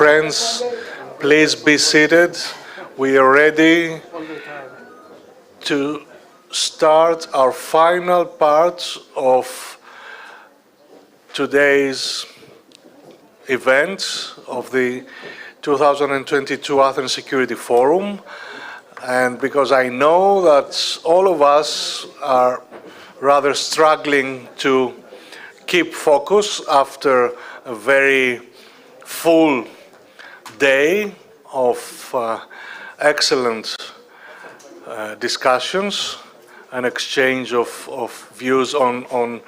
friends, please be seated. We are ready to start our final part of today's event of the 2022 Athens Security Forum. And because I know that all of us are rather struggling to keep focus after a very full day of excellent discussions and exchange of views on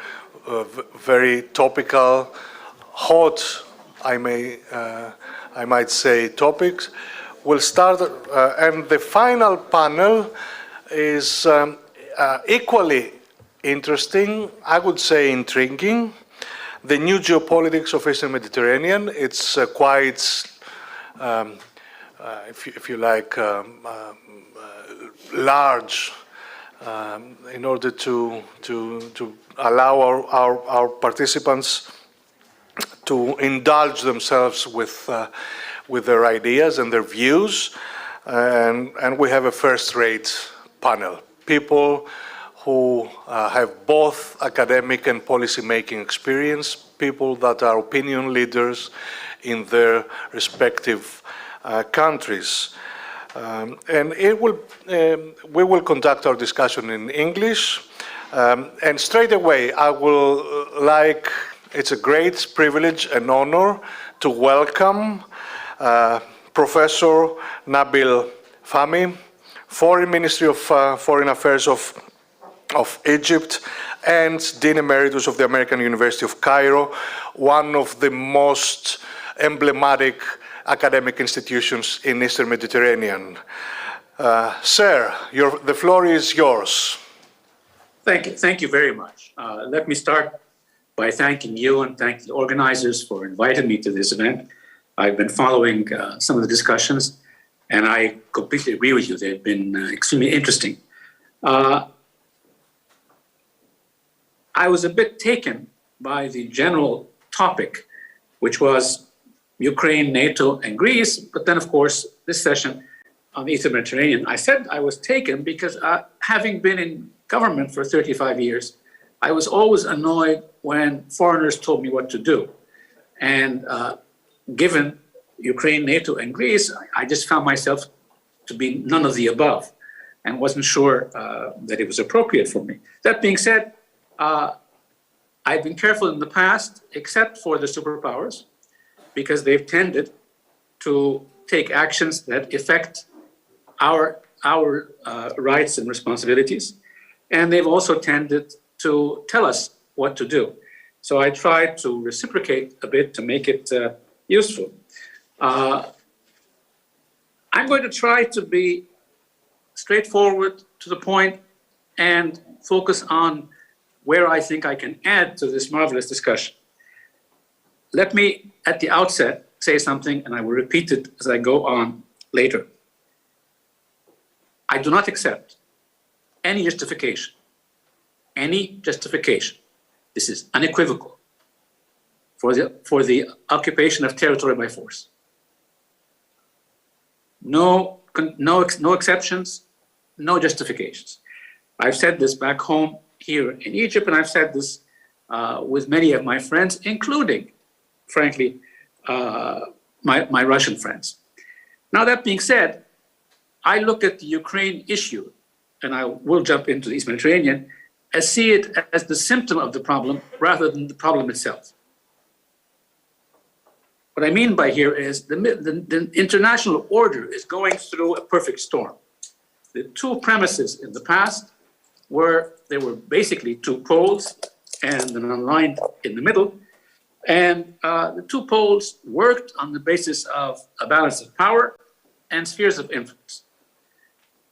very topical, hot, I might say, topics. We'll start, and the final panel is equally interesting, I would say intriguing. The new geopolitics of Eastern Mediterranean. It's quite, if you like, large in order to allow our participants to indulge themselves with their ideas and their views. And we have a first-rate panel. People who have both academic and policy-making experience, people that are opinion leaders in their respective countries. And we will conduct our discussion in English. And straight away, I will it's a great privilege and honor to welcome Professor Nabil Fahmy, Foreign Ministry of Foreign Affairs of Egypt, and Dean Emeritus of the American University of Cairo, one of the most emblematic academic institutions in Eastern Mediterranean. Sir, the floor is yours. Thank you very much. Let me start by thanking you and thank the organizers for inviting me to this event. I've been following some of the discussions, and I completely agree with you. They've been extremely interesting. I was a bit taken by the general topic, which was Ukraine, NATO, and Greece. But then, of course, this session on the Eastern Mediterranean, I said I was taken because having been in government for 35 years, I was always annoyed when foreigners told me what to do. And given Ukraine, NATO, and Greece, I just found myself to be none of the above and wasn't sure that it was appropriate for me. That being said, I've been careful in the past, except for the superpowers, because they've tended to take actions that affect our rights and responsibilities. And they've also tended to tell us what to do. So I tried to reciprocate a bit to make it useful. I'm going to try to be straightforward, to the point, and focus on where I think I can add to this marvelous discussion. Let me, at the outset, say something, and I will repeat it as I go on later. I do not accept any justification. This is unequivocal for the occupation of territory by force. No exceptions, no justifications. I've said this back home here in Egypt, and I've said this with many of my friends, including, frankly, my Russian friends. Now, that being said, I look at the Ukraine issue, and I will jump into the East Mediterranean, see it as the symptom of the problem rather than the problem itself. What I mean by here is the international order is going through a perfect storm. The two premises in the past were there were basically two poles and an line in the middle. And the two poles worked on the basis of a balance of power and spheres of influence.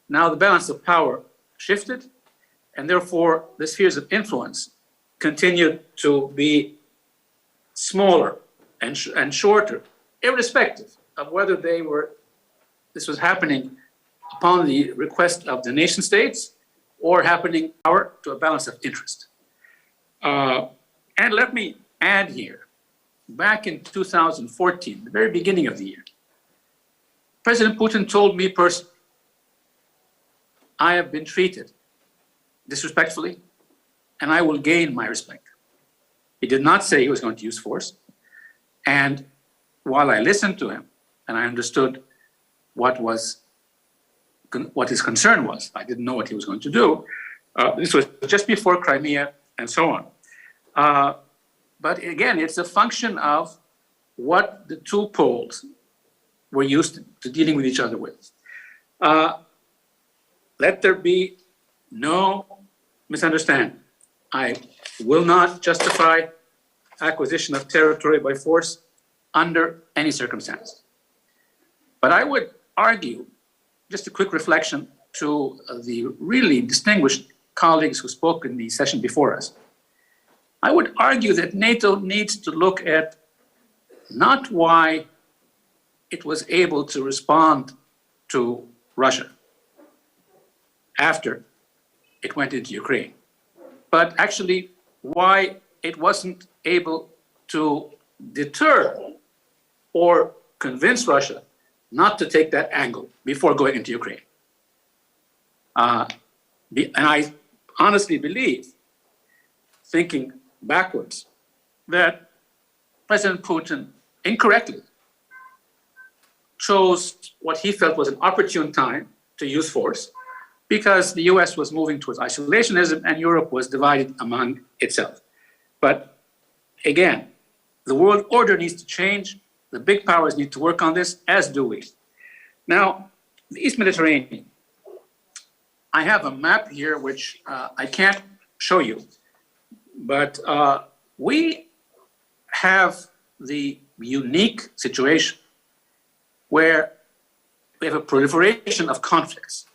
Now the balance of power shifted, and therefore the spheres of influence continued to be smaller and shorter, irrespective of whether this was happening upon the request of the nation states or happening to a balance of interest. And let me add here back in 2014, the very beginning of the year, President Putin told me personally, I have been treated disrespectfully, and I will gain my respect. He did not say he was going to use force. And while I listened to him, and I understood what his concern was, I didn't know what he was going to do. This was just before Crimea and so on. But again, it's a function of what the two poles were used to dealing with each other with. Let there be no misunderstanding. I will not justify acquisition of territory by force under any circumstance. But I would argue, just a quick reflection to the really distinguished colleagues who spoke in the session before us, I would argue that NATO needs to look at not why it was able to respond to Russia after it went into Ukraine, but actually why it wasn't able to deter or convince Russia not to take that angle before going into Ukraine. And I honestly believe, thinking backwards, that President Putin incorrectly chose what he felt was an opportune time to use force because the US was moving towards isolationism and Europe was divided among itself. But again, the world order needs to change. The big powers need to work on this, as do we. Now, the East Mediterranean. I have a map here, which I can't show you, but we have the unique situation where we have a proliferation of conflicts,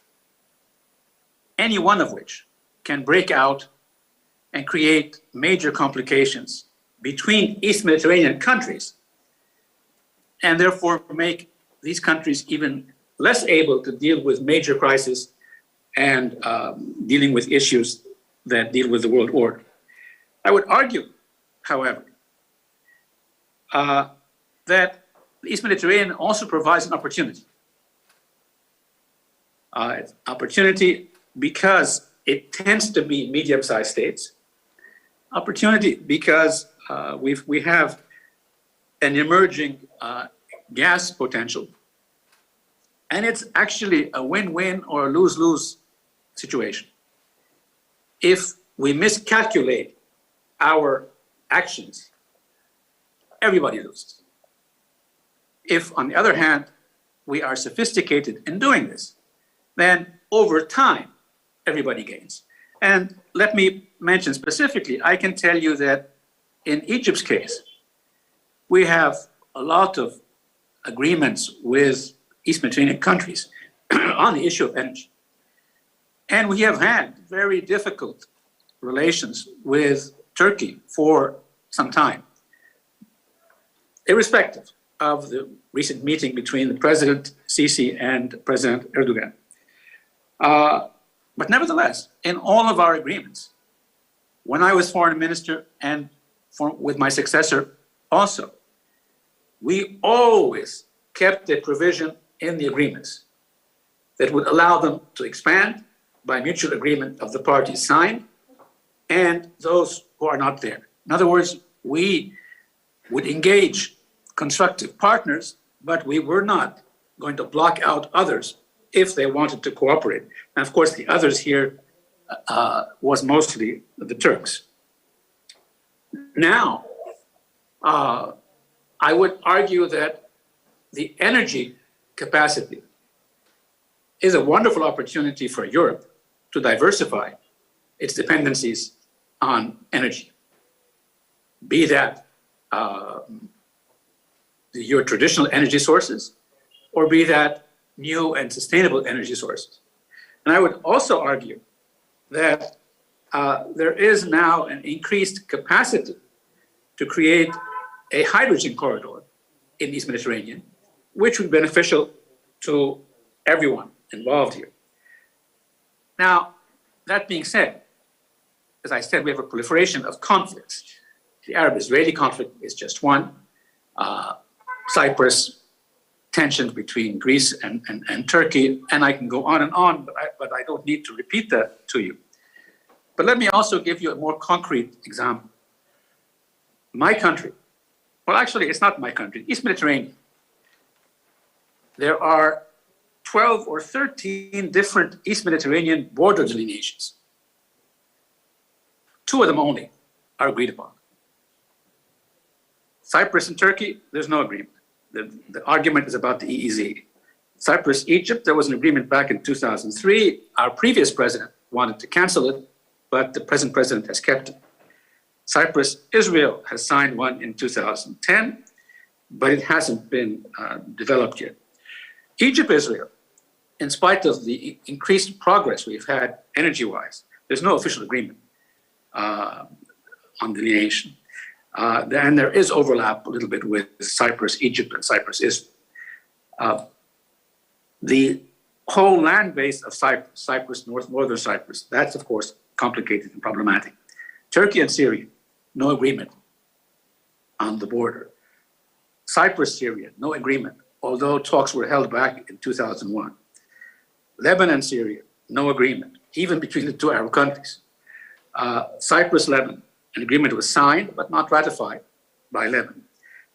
any one of which can break out and create major complications between East Mediterranean countries, and therefore make these countries even less able to deal with major crises and dealing with issues that deal with the world order. I would argue, however, that the East Mediterranean also provides an opportunity. Opportunity because it tends to be medium-sized states. Opportunity because we have an emerging gas potential. And it's actually a win-win or a lose-lose situation. If we miscalculate our actions, everybody loses. If, on the other hand, we are sophisticated in doing this, then over time, everybody gains. And let me mention specifically, I can tell you that in Egypt's case, we have a lot of agreements with East Mediterranean countries on the issue of energy. And we have had very difficult relations with Turkey for some time, irrespective of the recent meeting between the President Sisi and President Erdogan. But nevertheless, in all of our agreements, when I was foreign minister and with my successor also, we always kept a provision in the agreements that would allow them to expand by mutual agreement of the parties signed and those who are not there. In other words, we would engage constructive partners, but we were not going to block out others if they wanted to cooperate. And of course, the others here was mostly the Turks. Now, I would argue that the energy capacity is a wonderful opportunity for Europe to diversify its dependencies on energy, be that your traditional energy sources, or be that new and sustainable energy sources. And I would also argue that there is now an increased capacity to create a hydrogen corridor in the East Mediterranean, which would be beneficial to everyone involved here. Now, that being said, as I said, we have a proliferation of conflicts. The Arab-Israeli conflict is just one. Cyprus, tensions between Greece and Turkey, and I can go on, but I don't need to repeat that to you. But let me also give you a more concrete example. My country, well, actually, it's not my country, East Mediterranean. There are 12 or 13 different East Mediterranean border delineations. 2 of them only are agreed upon. Cyprus and Turkey, there's no agreement. The argument is about the EEZ. Cyprus, Egypt, there was an agreement back in 2003. Our previous president wanted to cancel it, but the present president has kept it. Cyprus, Israel has signed one in 2010, but it hasn't been developed yet. Egypt, Israel, in spite of the increased progress we've had energy-wise, there's no official agreement on delineation. And there is overlap a little bit with Cyprus, Egypt, and Cyprus, Israel. The whole land base of Cyprus, northern Cyprus, that's of course complicated and problematic. Turkey and Syria, no agreement on the border. Cyprus, Syria, no agreement, although talks were held back in 2001. Lebanon, Syria, no agreement, even between the 2 Arab countries. Cyprus, Lebanon, an agreement was signed but not ratified by Lebanon.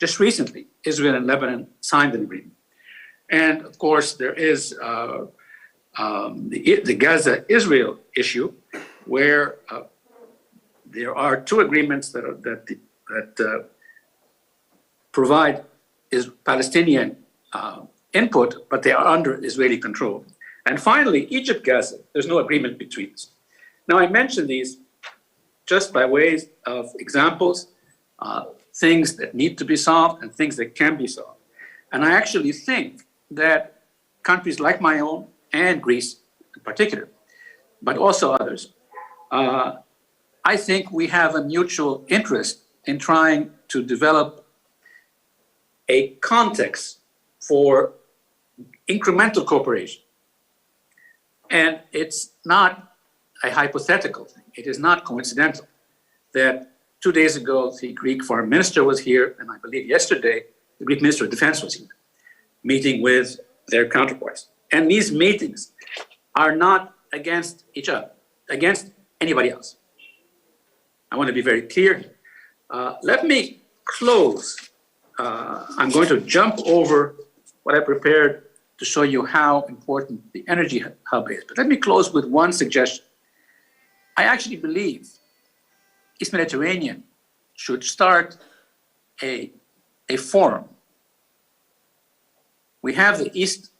Just recently, Israel and Lebanon signed an agreement. And of course, there is the Gaza-Israel issue, where there are 2 agreements that provide Palestinian input, but they are under Israeli control. And finally, Egypt-Gaza, there's no agreement between us. Now, I mention these just by ways of examples, things that need to be solved and things that can be solved. And I actually think that countries like my own and Greece in particular, but also others, I think we have a mutual interest in trying to develop a context for incremental cooperation. And it's not a hypothetical thing. It is not coincidental that 2 days ago, the Greek foreign minister was here, and I believe yesterday, the Greek minister of defense was here, meeting with their counterparts. And these meetings are not against each other, against anybody else. I want to be very clear here. Let me close. I'm going to jump over what I prepared to show you how important the energy hub is. But let me close with one suggestion. I actually believe East Mediterranean should start a forum. We have the East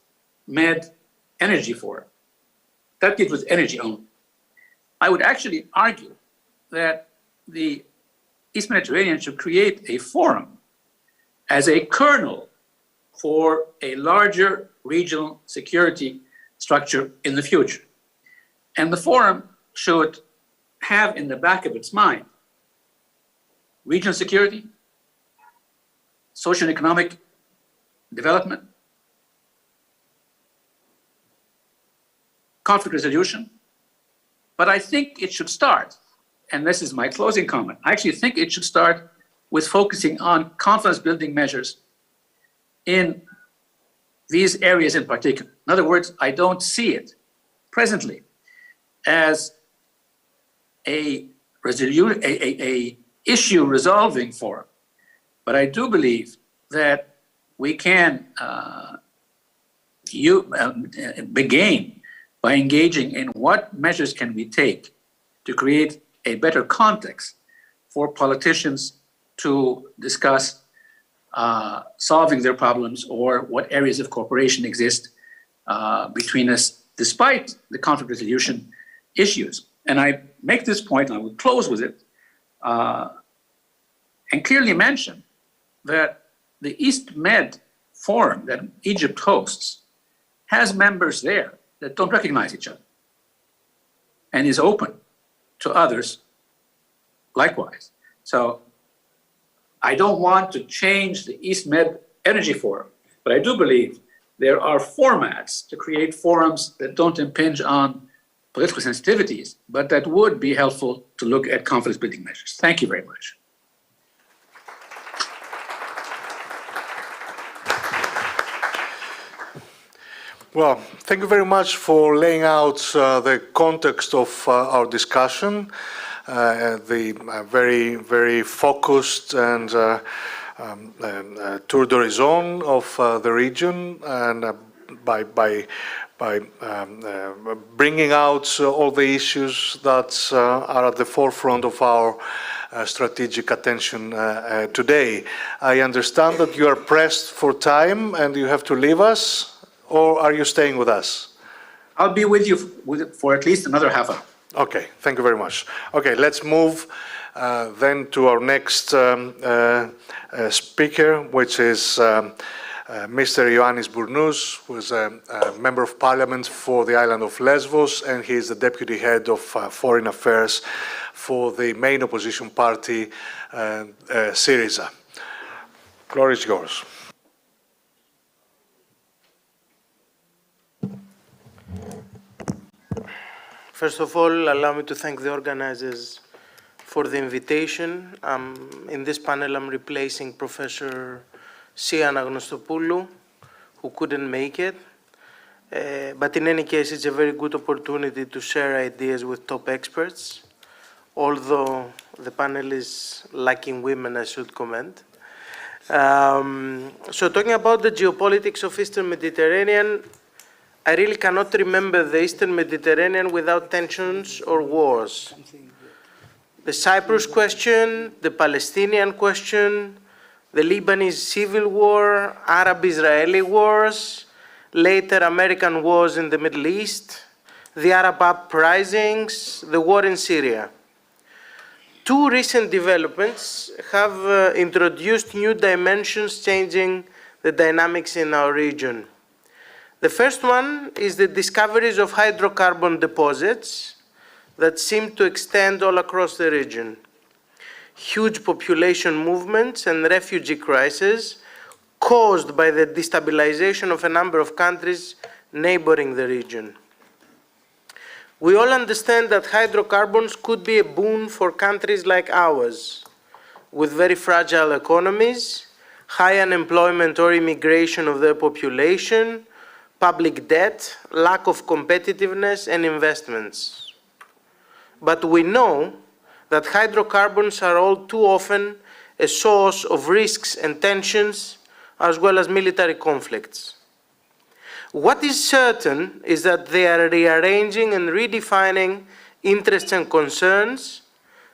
Med Energy Forum. That deals with energy only. I would actually argue that the East Mediterranean should create a forum as a kernel for a larger regional security structure in the future. And the forum should have in the back of its mind regional security, social and economic development, conflict resolution. But I think it should start, and this is my closing comment, I actually think it should start with focusing on confidence building measures in these areas in particular. In other words, I don't see it presently as a issue resolving forum, but I do believe that we can begin by engaging in what measures can we take to create a better context for politicians to discuss solving their problems or what areas of cooperation exist between us despite the conflict resolution issues. And I make this point, and I will close with it, and clearly mention that the East Med Forum that Egypt hosts has members there that don't recognize each other and is open to others likewise. So I don't want to change the East Med Energy Forum, but I do believe there are formats to create forums that don't impinge on political sensitivities, but that would be helpful to look at confidence building measures. Thank you very much. Well, thank you very much for laying out the context of our discussion, the very, very focused and tour d'horizon of the region, and by bringing out all the issues that are at the forefront of our strategic attention today. I understand that you are pressed for time and you have to leave us. Or are you staying with us? I'll be with you for at least another half hour. Okay, thank you very much. Okay, let's move then to our next speaker, which is Mr. Ioannis Bournous, who is a Member of Parliament for the island of Lesbos, and he is the Deputy Head of Foreign Affairs for the main opposition party, Syriza. Floor is yours. First of all, allow me to thank the organizers for the invitation. In this panel, I'm replacing Professor Sia Anagnostopoulou, who couldn't make it. But in any case, it's a very good opportunity to share ideas with top experts. Although the panel is lacking women, I should comment. So talking about the geopolitics of Eastern Mediterranean, I really cannot remember the Eastern Mediterranean without tensions or wars. The Cyprus question, the Palestinian question, the Lebanese civil war, Arab-Israeli wars, later American wars in the Middle East, the Arab uprisings, the war in Syria. Two recent developments have introduced new dimensions changing the dynamics in our region. The first one is the discoveries of hydrocarbon deposits that seem to extend all across the region. Huge population movements and refugee crises caused by the destabilization of a number of countries neighboring the region. We all understand that hydrocarbons could be a boon for countries like ours, with very fragile economies, high unemployment or immigration of their population, public debt, lack of competitiveness, and investments. But we know that hydrocarbons are all too often a source of risks and tensions, as well as military conflicts. What is certain is that they are rearranging and redefining interests and concerns,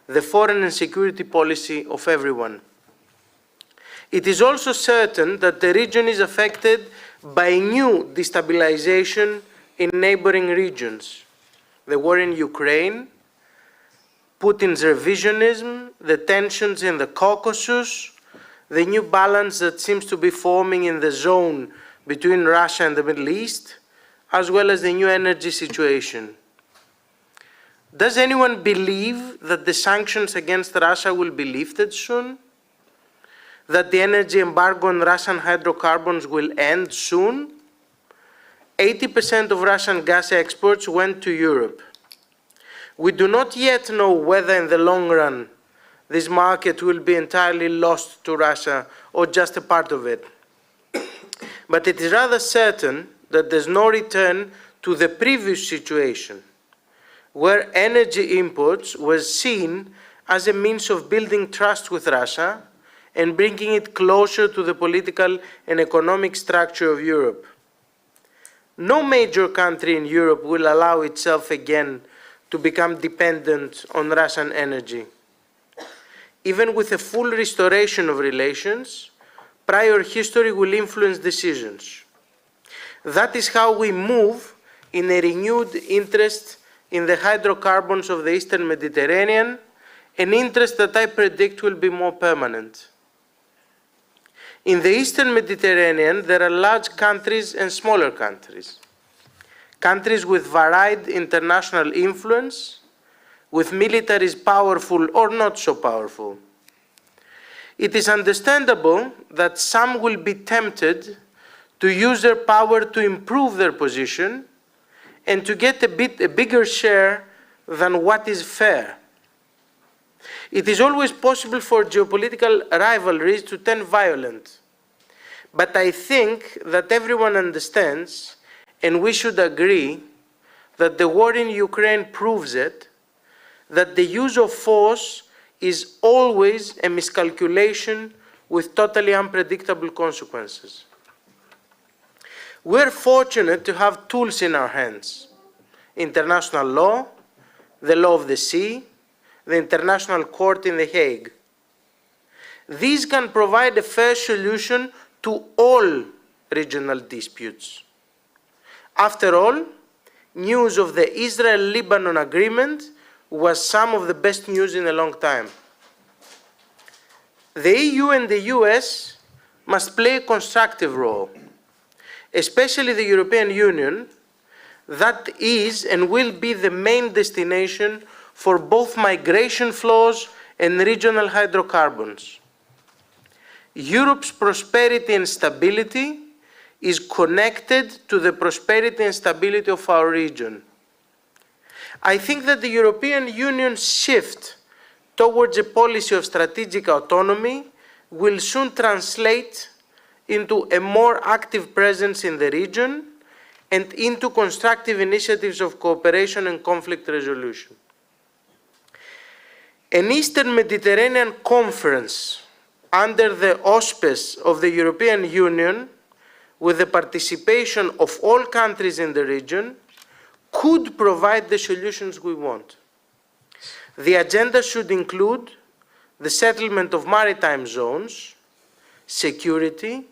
the foreign and security policy of everyone. It is also certain that the region is affected by new destabilization in neighboring regions. The war in Ukraine, Putin's revisionism, the tensions in the Caucasus, the new balance that seems to be forming in the zone between Russia and the Middle East, as well as the new energy situation. Does anyone believe that the sanctions against Russia will be lifted soon? That the energy embargo on Russian hydrocarbons will end soon? 80% of Russian gas exports went to Europe. We do not yet know whether in the long run this market will be entirely lost to Russia or just a part of it. But it is rather certain that there's no return to the previous situation, where energy imports was seen as a means of building trust with Russia and bringing it closer to the political and economic structure of Europe. No major country in Europe will allow itself again to become dependent on Russian energy. Even with a full restoration of relations, prior history will influence decisions. That is how we move in a renewed interest in the hydrocarbons of the Eastern Mediterranean, an interest that I predict will be more permanent. In the Eastern Mediterranean, there are large countries and smaller countries. Countries with varied international influence, with militaries powerful or not so powerful. It is understandable that some will be tempted to use their power to improve their position and to get a bigger share than what is fair. It is always possible for geopolitical rivalries to turn violent. But I think that everyone understands and we should agree that the war in Ukraine proves it, that the use of force is always a miscalculation with totally unpredictable consequences. We're fortunate to have tools in our hands: international law, the law of the sea, the International Court in The Hague. These can provide a fair solution to all regional disputes. After all, news of the Israel-Lebanon agreement was some of the best news in a long time. The EU and the US must play a constructive role, especially the European Union, that is and will be the main destination for both migration flows and regional hydrocarbons. Europe's prosperity and stability is connected to the prosperity and stability of our region. I think that the European Union's shift towards a policy of strategic autonomy will soon translate into a more active presence in the region and into constructive initiatives of cooperation and conflict resolution. An Eastern Mediterranean conference under the auspices of the European Union, with the participation of all countries in the region, could provide the solutions we want. The agenda should include the settlement of maritime zones, security,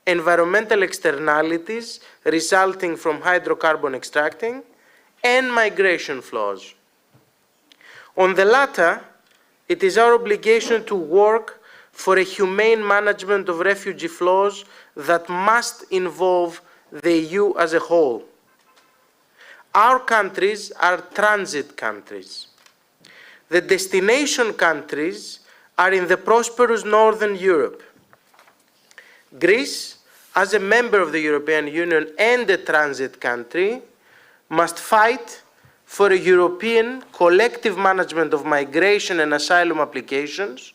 environmental externalities resulting from hydrocarbon extracting, and migration flows. On the latter, it is our obligation to work for a humane management of refugee flows that must involve the EU as a whole. Our countries are transit countries. The destination countries are in the prosperous Northern Europe. Greece, as a member of the European Union and a transit country, must fight for a European collective management of migration and asylum applications,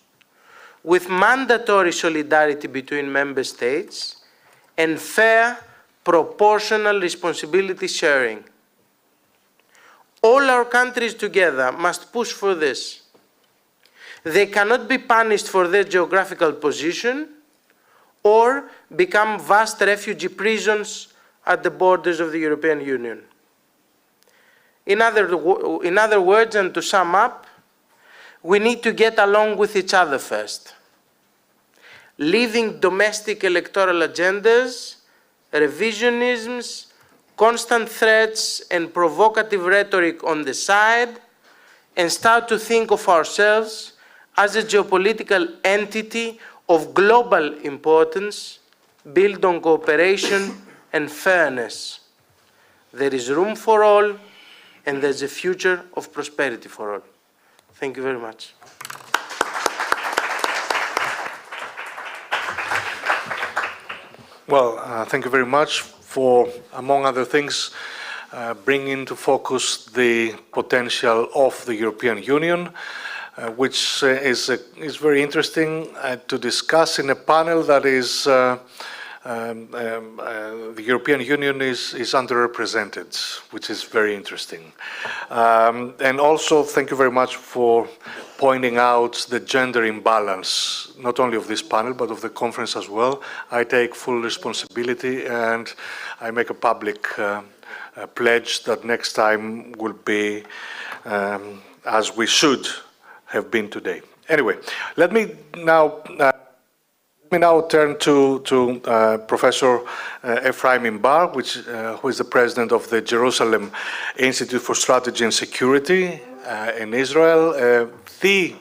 with mandatory solidarity between member states and fair, proportional responsibility sharing. All our countries together must push for this. They cannot be punished for their geographical position or become vast refugee prisons at the borders of the European Union. In other words, and to sum up, we need to get along with each other first, leaving domestic electoral agendas, revisionisms, constant threats and provocative rhetoric on the side, and start to think of ourselves as a geopolitical entity of global importance, built on cooperation and fairness. There is room for all, and there's a future of prosperity for all. Thank you very much. Well, thank you very much for, among other things, bringing into focus the potential of the European Union, which is very interesting to discuss in a panel that is the European Union is underrepresented, which is very interesting. And also, thank you very much for pointing out the gender imbalance, not only of this panel, but of the conference as well. I take full responsibility, and I make a public pledge that next time will be as we should have been today. Anyway, let me now turn to Professor Ephraim Bar, who is the president of the Jerusalem Institute for Strategy and Security in Israel, the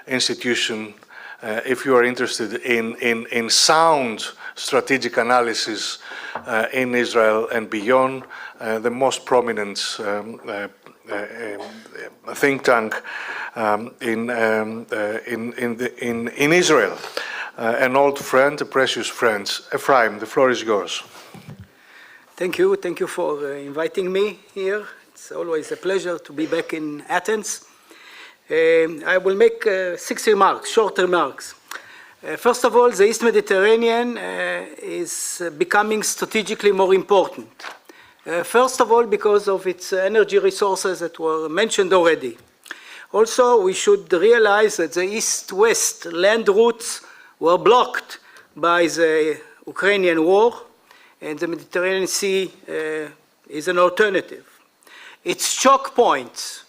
institution, if you are interested in sound strategic analysis in Israel and beyond, the most prominent think tank in Israel. An old friend, a precious friend. Ephraim, the floor is yours. Thank you for inviting me here. It's always a pleasure to be back in Athens. I will make 6 remarks, short remarks. First of all, the East Mediterranean is becoming strategically more important. First of all, because of its energy resources that were mentioned already. Also, we should realize that the east-west land routes were blocked by the Ukrainian war, and the Mediterranean Sea is an alternative. Its choke points,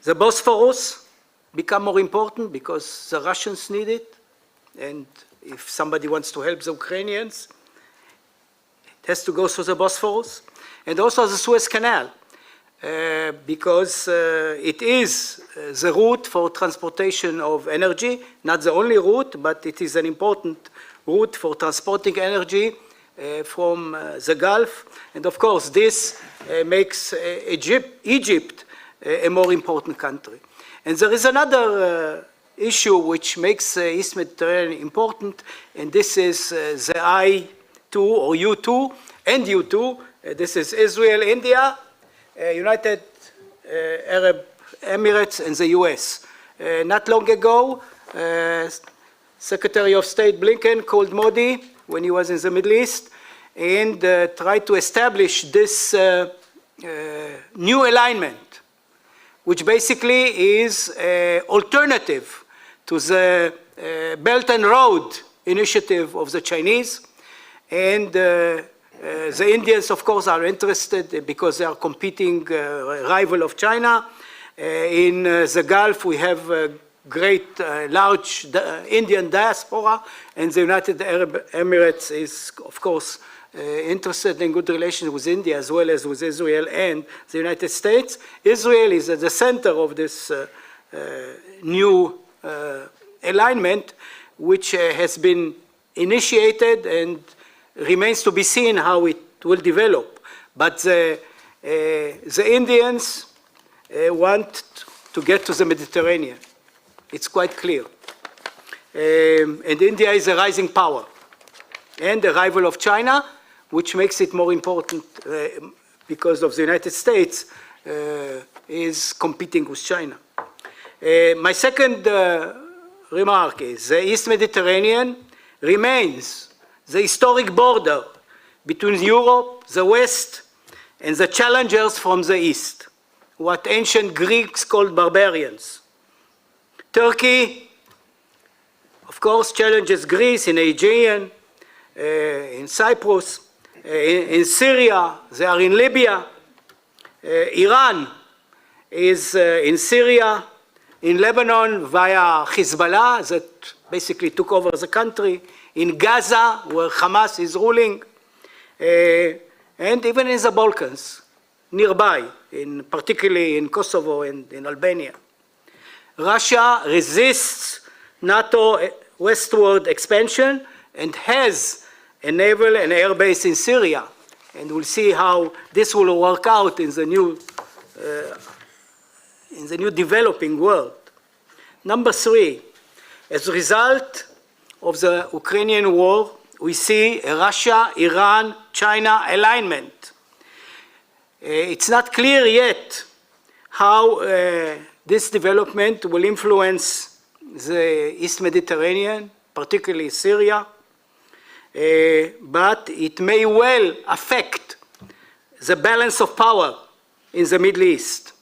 the Bosphorus, become more important because the Russians need it, and if somebody wants to help the Ukrainians, it has to go through the Bosphorus, and also the Suez Canal, because it is the route for transportation of energy, not the only route, but it is an important route for transporting energy from the Gulf. And of course, this makes Egypt a more important country. And there is another issue which makes East Mediterranean important, and this is the I-2 or U2 and U2. This is Israel, India, United Arab Emirates, and the US. Not long ago, Secretary of State Blinken called Modi when he was in the Middle East and tried to establish this new alignment, which basically is an alternative to the Belt and Road initiative of the Chinese. And the Indians, of course, are interested because they are competing rival of China. In the Gulf, we have a great, large Indian diaspora, and the United Arab Emirates is, of course, interested in good relations with India as well as with Israel and the United States. Israel is at the center of this new alignment, which has been initiated and remains to be seen how it will develop. But the Indians want to get to the Mediterranean. It's quite clear. And India is a rising power and a rival of China, which makes it more important because of the United States is competing with China. My second remark is the East Mediterranean remains the historic border between Europe, the West, and the challengers from the East, what ancient Greeks called barbarians. Turkey, of course, challenges Greece in Aegean, in Cyprus, in Syria, they are in Libya. Iran is in Syria, in Lebanon via Hezbollah that basically took over the country, in Gaza where Hamas is ruling, and even in the Balkans, nearby, particularly in Kosovo and in Albania. Russia resists NATO westward expansion and has a naval and air base in Syria. And we'll see how this will work out in the new developing world. Number three, as a result of the Ukrainian war, we see a Russia-Iran-China alignment. It's not clear yet how this development will influence the East Mediterranean, particularly Syria, but it may well affect the balance of power in the Middle East.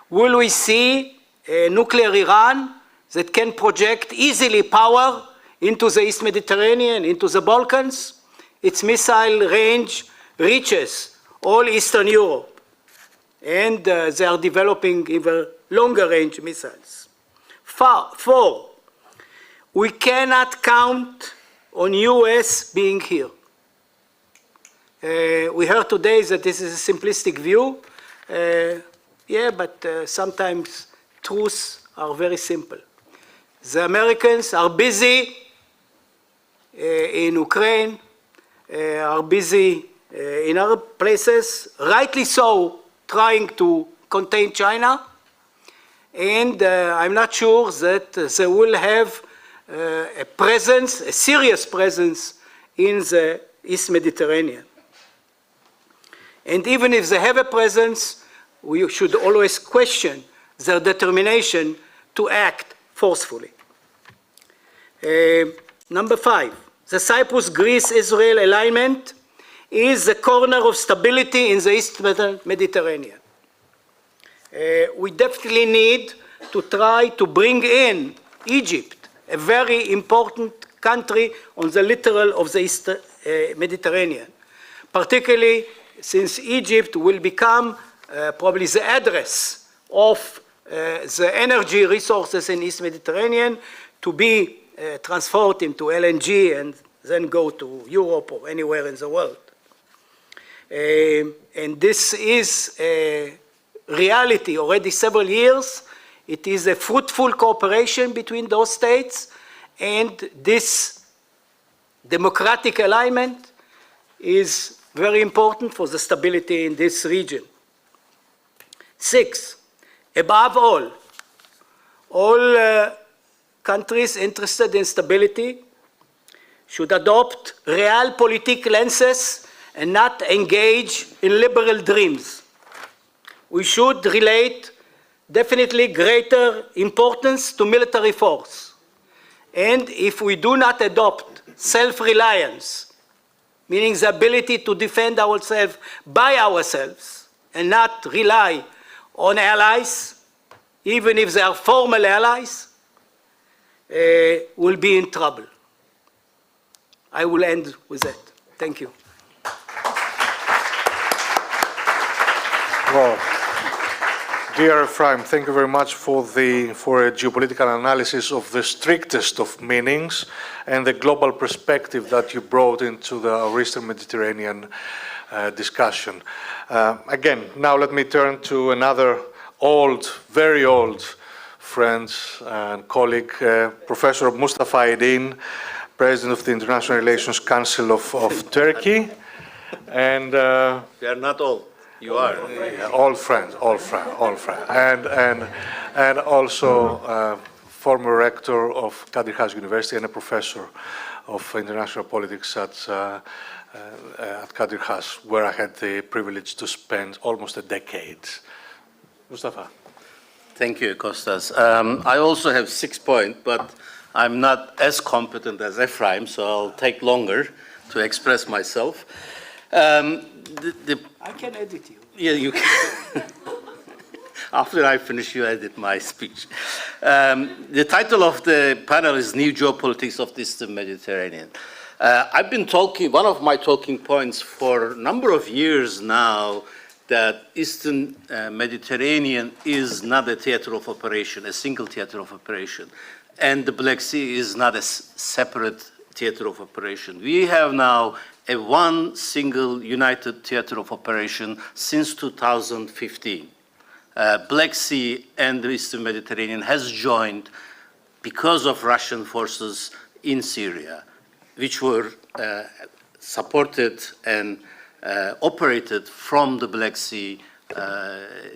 Will we see a nuclear Iran that can project easily power into the East Mediterranean, into the Balkans? Its missile range reaches all Eastern Europe, and they are developing even longer range missiles. Four, we cannot count on US being here. We heard today that this is a simplistic view. Yeah, but sometimes truths are very simple. The Americans are busy in Ukraine, are busy in other places, rightly so, trying to contain China. And I'm not sure that they will have a presence, a serious presence in the East Mediterranean. And even if they have a presence, we should always question their determination to act forcefully. Number five, the Cyprus-Greece-Israel alignment is the corner of stability in the East Mediterranean. We definitely need to try to bring in Egypt, a very important country on the littoral of the East Mediterranean, particularly since Egypt will become probably the address of the energy resources in East Mediterranean to be transferred into LNG and then go to Europe or anywhere in the world. And this is a reality already several years. It is a fruitful cooperation between those states, and this democratic alignment is very important for the stability in this region. 6, above all countries interested in stability should adopt realpolitik lenses and not engage in liberal dreams. We should relate definitely greater importance to military force. And if we do not adopt self-reliance, meaning the ability to defend ourselves by ourselves and not rely on allies, even if they are formal allies, will be in trouble. I will end with that. Thank you. Well, dear Ephraim, thank you very much for a geopolitical analysis of the strictest of meanings and the global perspective that you brought into the Eastern Mediterranean discussion. Again, now let me turn to another very old friend and colleague, Professor Mustafa Aydin, President of the International Relations Council of Turkey. And we are not old. You are. All friends. And also former rector of Kadir Has University and a professor of international politics at Kadir Has, where I had the privilege to spend almost a decade. Mustafa. Thank you, Kostas. I also have 6 points, but I'm not as competent as Ephraim, so I'll take longer to express myself. I can edit you. Yeah, you can. After I finish, you edit my speech. The title of the panel is New Geopolitics of the Eastern Mediterranean. I've been talking, one of my talking points for a number of years now, that Eastern Mediterranean is not a theater of operation, a single theater of operation. And the Black Sea is not a separate theater of operation. We have now a one single united theater of operation since 2015. Black Sea and the Eastern Mediterranean has joined because of Russian forces in Syria, which were supported and operated from the Black Sea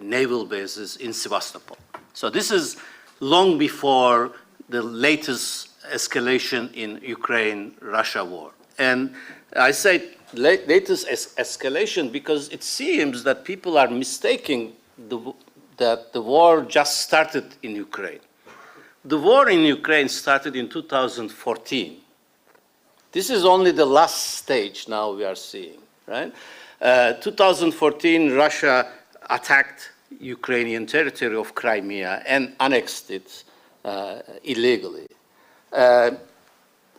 naval bases in Sevastopol. So this is long before the latest escalation in Ukraine-Russia war. And I say latest escalation because it seems that people are mistaking that the war just started in Ukraine. The war in Ukraine started in 2014. This is only the last stage now we are seeing, right? 2014, Russia attacked Ukrainian territory of Crimea and annexed it illegally.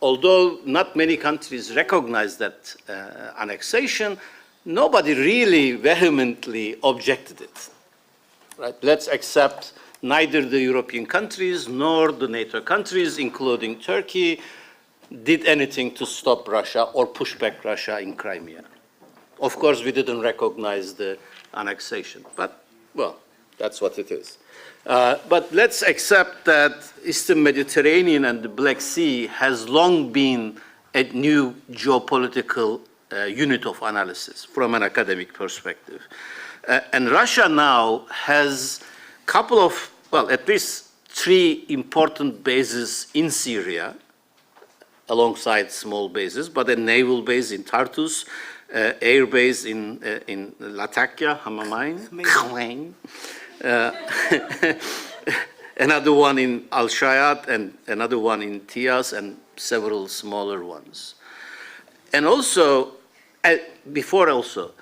Although not many countries recognize that annexation, nobody really vehemently objected it. Right? Let's accept neither the European countries nor the NATO countries, including Turkey, did anything to stop Russia or push back Russia in Crimea. Of course, we didn't recognize the annexation, but, well, that's what it is. But let's accept that Eastern Mediterranean and the Black Sea has long been a new geopolitical unit of analysis from an academic perspective. And Russia now has a couple of, well, at least 3 important bases in Syria, alongside small bases, but a naval base in Tartus, air base in Latakia, Hamamain, another one in Al-Shayat, and another one in Tias, and several smaller ones. And also, before also,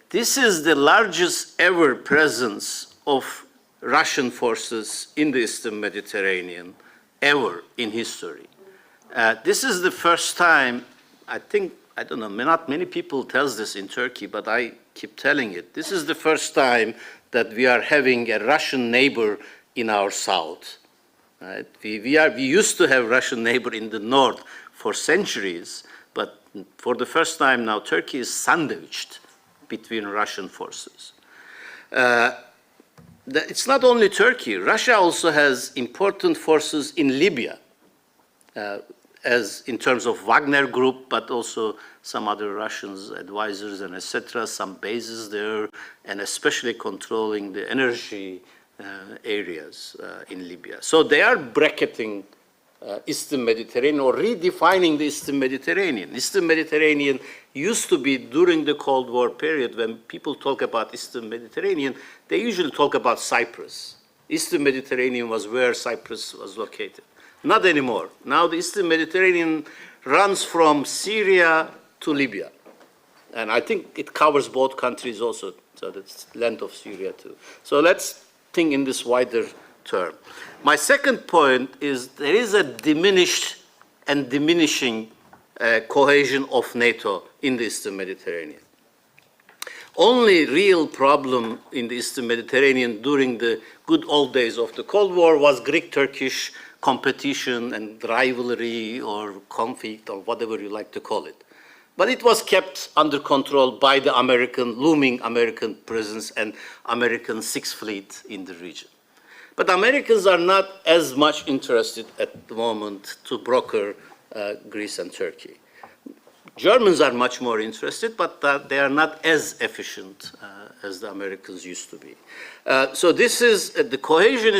this is the largest ever presence of Russian forces in the Eastern Mediterranean ever in history. This is the first time, I think, I don't know, not many people tell this in Turkey, but I keep telling it. This is the first time that we are having a Russian neighbor in our south. Right? We used to have Russian neighbor in the north for centuries, but for the first time now, Turkey is sandwiched between Russian forces. It's not only Turkey. Russia also has important forces in Libya, as in terms of Wagner Group, but also some other Russians, advisors and etc., some bases there, and especially controlling the energy areas in Libya. So they are bracketing Eastern Mediterranean or redefining the Eastern Mediterranean. Eastern Mediterranean used to be during the Cold War period when people talk about Eastern Mediterranean, they usually talk about Cyprus. Eastern Mediterranean was where Cyprus was located. Not anymore. Now the Eastern Mediterranean runs from Syria to Libya. And I think it covers both countries also, so that's length of Syria too. So let's think in this wider term. My second point is there is a diminished and diminishing cohesion of NATO in the Eastern Mediterranean. Only real problem in the Eastern Mediterranean during the good old days of the Cold War was Greek-Turkish competition and rivalry or conflict or whatever you like to call it. But it was kept under control by the looming American presence and American Sixth Fleet in the region. But Americans are not as much interested at the moment to broker Greece and Turkey. Germans are much more interested, but they are not as efficient as the Americans used to be. So this is, the cohesion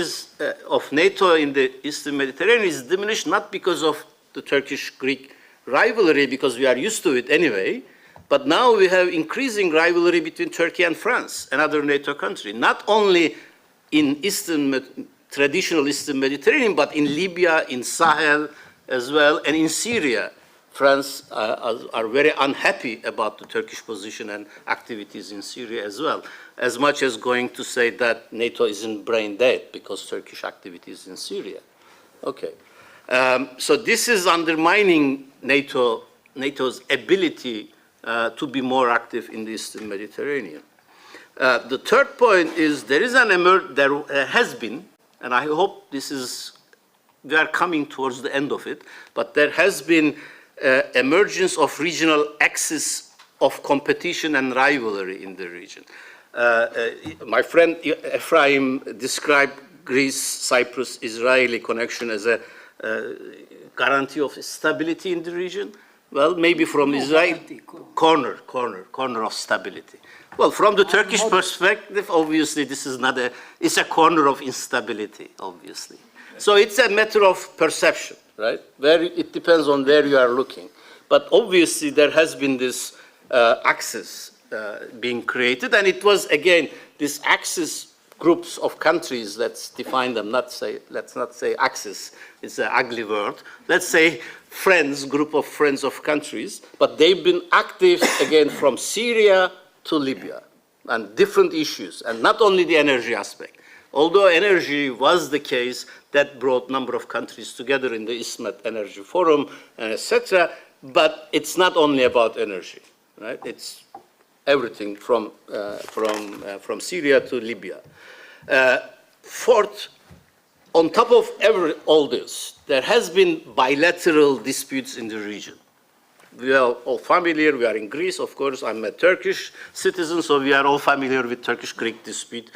of NATO in the Eastern Mediterranean is diminished not because of the Turkish-Greek rivalry, because we are used to it anyway, but now we have increasing rivalry between Turkey and France, another NATO country, not only in traditional Eastern Mediterranean, but in Libya, in Sahel as well, and in Syria. France are very unhappy about the Turkish position and activities in Syria as well, as much as going to say that NATO isn't brain dead because Turkish activities in Syria. Okay. So this is undermining NATO's ability to be more active in the Eastern Mediterranean. The third point is there has been, and I hope we are coming towards the end of it, but there has been emergence of regional axis of competition and rivalry in the region. My friend Ephraim described Greece-Cyprus-Israeli connection as a guarantee of stability in the region. Well, maybe from Israel, corner of stability. Well, from the Turkish perspective, obviously this is not it's a corner of instability, obviously. So it's a matter of perception, right? It depends on where you are looking. But obviously there has been this axis being created, and it was, again, this axis groups of countries, let's define them, let's not say axis, it's an ugly word. Let's say group of friends of countries, but they've been active, again, from Syria to Libya, and different issues, and not only the energy aspect. Although energy was the case, that brought a number of countries together in the ISMET Energy Forum, etc., but it's not only about energy, right? It's everything from Syria to Libya. Fourth, on top of all this, there has been bilateral disputes in the region. We are all familiar, we are in Greece, of course, I'm a Turkish citizen, so we are all familiar with Turkish-Greek dispute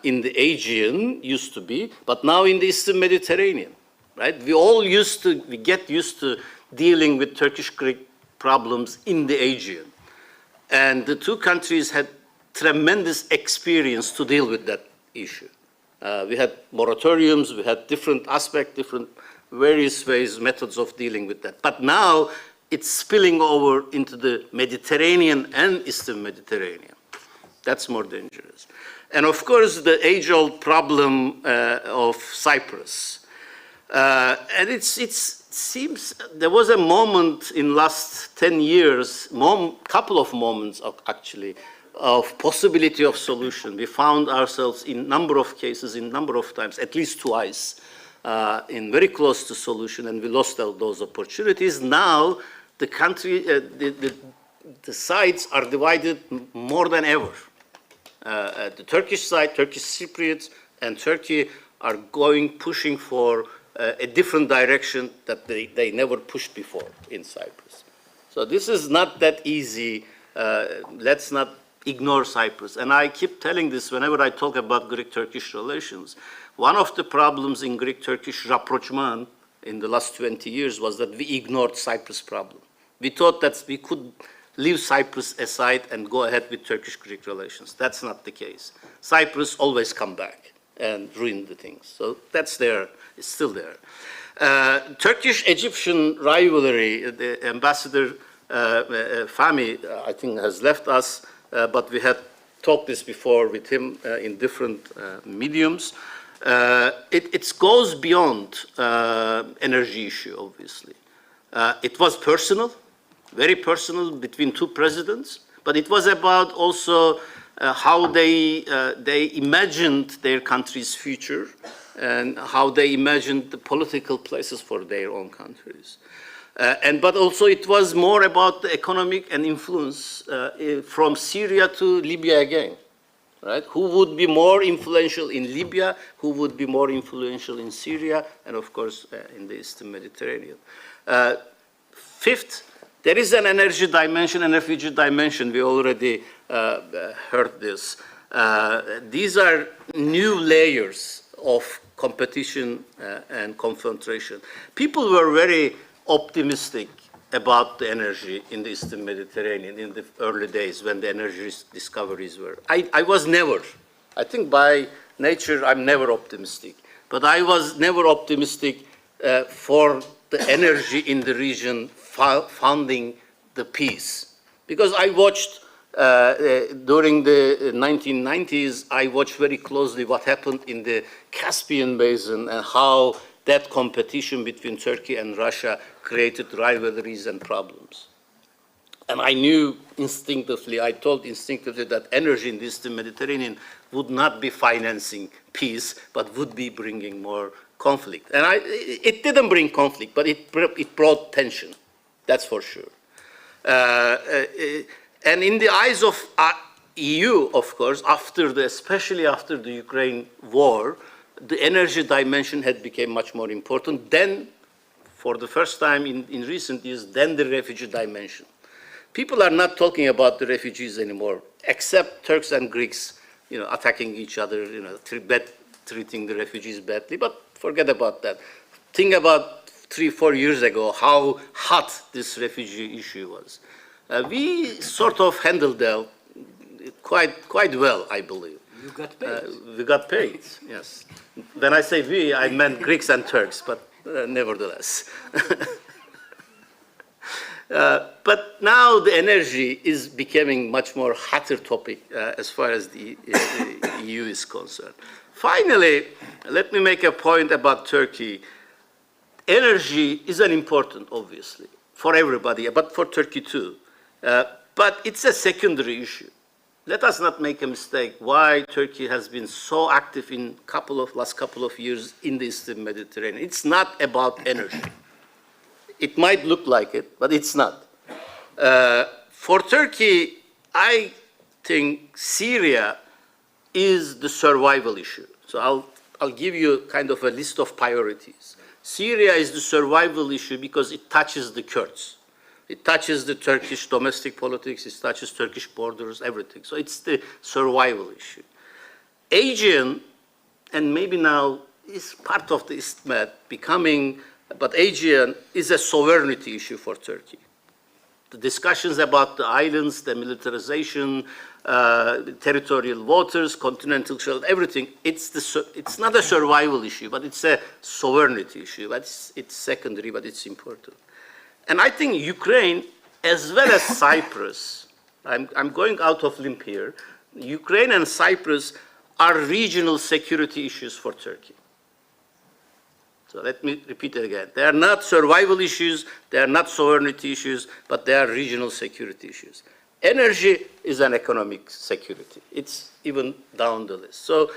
in the Aegean, used to be, but now in the Eastern Mediterranean, right? We get used to dealing with Turkish-Greek problems in the Aegean. And the two countries had tremendous experience to deal with that issue. We had moratoriums, we had different aspects, different various ways, methods of dealing with that. But now it's spilling over into the Mediterranean and Eastern Mediterranean. That's more dangerous. And of course, the age-old problem of Cyprus. And it's seems there was a moment in last 10 years, couple of moments actually, of possibility of solution. We found ourselves in number of cases, in number of times, at least twice, in very close to solution, and we lost those opportunities. Now, the country, the sides are divided more than ever. The Turkish side, Turkish Cypriots, and Turkey are pushing for a different direction that they never pushed before in Cyprus. So this is not that easy. Let's not ignore Cyprus. And I keep telling this whenever I talk about Greek-Turkish relations. One of the problems in Greek-Turkish rapprochement in the last 20 years was that we ignored Cyprus problem. We thought that we could leave Cyprus aside and go ahead with Turkish-Greek relations. That's not the case. Cyprus always come back and ruin the things. So that's there, it's still there. Turkish-Egyptian rivalry, the Ambassador Fahmy, I think, has left us, but we had talked this before with him in different mediums. It goes beyond energy issue, obviously. It was personal, very personal between two presidents, but it was about also how they imagined their country's future and how they imagined the political places for their own countries. But also it was more about the economic and influence from Syria to Libya again, right? Who would be more influential in Libya, who would be more influential in Syria, and of course in the Eastern Mediterranean. Fifth, there is an energy dimension and refugee dimension. We already heard this. These are new layers of competition and confrontation. People were very optimistic about the energy in the Eastern Mediterranean in the early days when the energy discoveries were. I was never, I think by nature I'm never optimistic, but I was never optimistic for the energy in the region founding the peace. Because I watched, during the 1990s, I watched very closely what happened in the Caspian Basin and how that competition between Turkey and Russia created rivalries and problems. And I knew instinctively, I thought instinctively that energy in the Eastern Mediterranean would not be financing peace, but would be bringing more conflict. And it didn't bring conflict, but it brought tension. That's for sure. And in the eyes of EU, of course, especially after the Ukraine war, the energy dimension had become much more important. Then, for the first time in recent years, then the refugee dimension. People are not talking about the refugees anymore, except Turks and Greeks, attacking each other, treating the refugees badly. But forget about that. Think about 3-4 years ago, how hot this refugee issue was. We sort of handled that quite well, I believe. You got paid. We got paid, yes. When I say we, I meant Greeks and Turks, but nevertheless. But now the energy is becoming much more hotter topic as far as the EU is concerned. Finally, let me make a point about Turkey. Energy is an important, obviously, for everybody, but for Turkey too. But it's a secondary issue. Let us not make a mistake why Turkey has been so active in last couple of years in the Eastern Mediterranean. It's not about energy. It might look like it, but it's not. For Turkey, I think Syria is the survival issue. So I'll give you kind of a list of priorities. Syria is the survival issue because it touches the Kurds. It touches the Turkish domestic politics, it touches Turkish borders, everything. So it's the survival issue. Aegean, and maybe now is part of the East Med but Aegean is a sovereignty issue for Turkey. The discussions about the islands, the militarization, territorial waters, continental shelf, everything, it's not a survival issue, but it's a sovereignty issue. But it's secondary, but it's important. And I think Ukraine, as well as Cyprus, I'm going out of limb here, Ukraine and Cyprus are regional security issues for Turkey. So let me repeat it again. They are not survival issues, they are not sovereignty issues, but they are regional security issues. Energy is an economic security. It's even down the list. So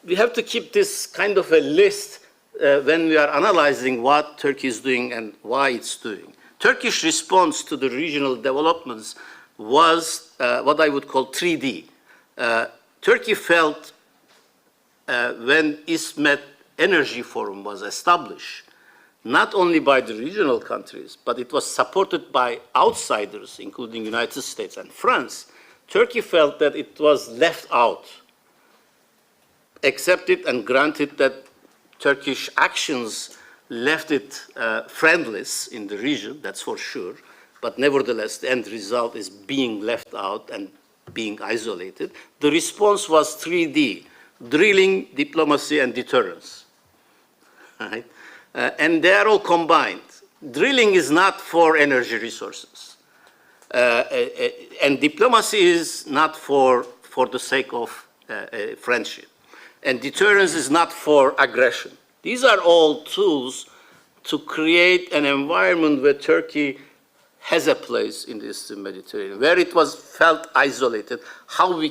we have to keep this kind of a list when we are analyzing what Turkey is doing and why it's doing. Turkish response to the regional developments was what I would call 3D. Turkey felt when ISMET Energy Forum was established, not only by the regional countries, but it was supported by outsiders, including United States and France, Turkey felt that it was left out, accepted and granted that Turkish actions left it friendless in the region, that's for sure, but nevertheless the end result is being left out and being isolated. The response was 3D, drilling, diplomacy, and deterrence. Right? And they are all combined. Drilling is not for energy resources. And diplomacy is not for the sake of friendship. And deterrence is not for aggression. These are all tools to create an environment where Turkey has a place in the Eastern Mediterranean, where it was felt isolated, how we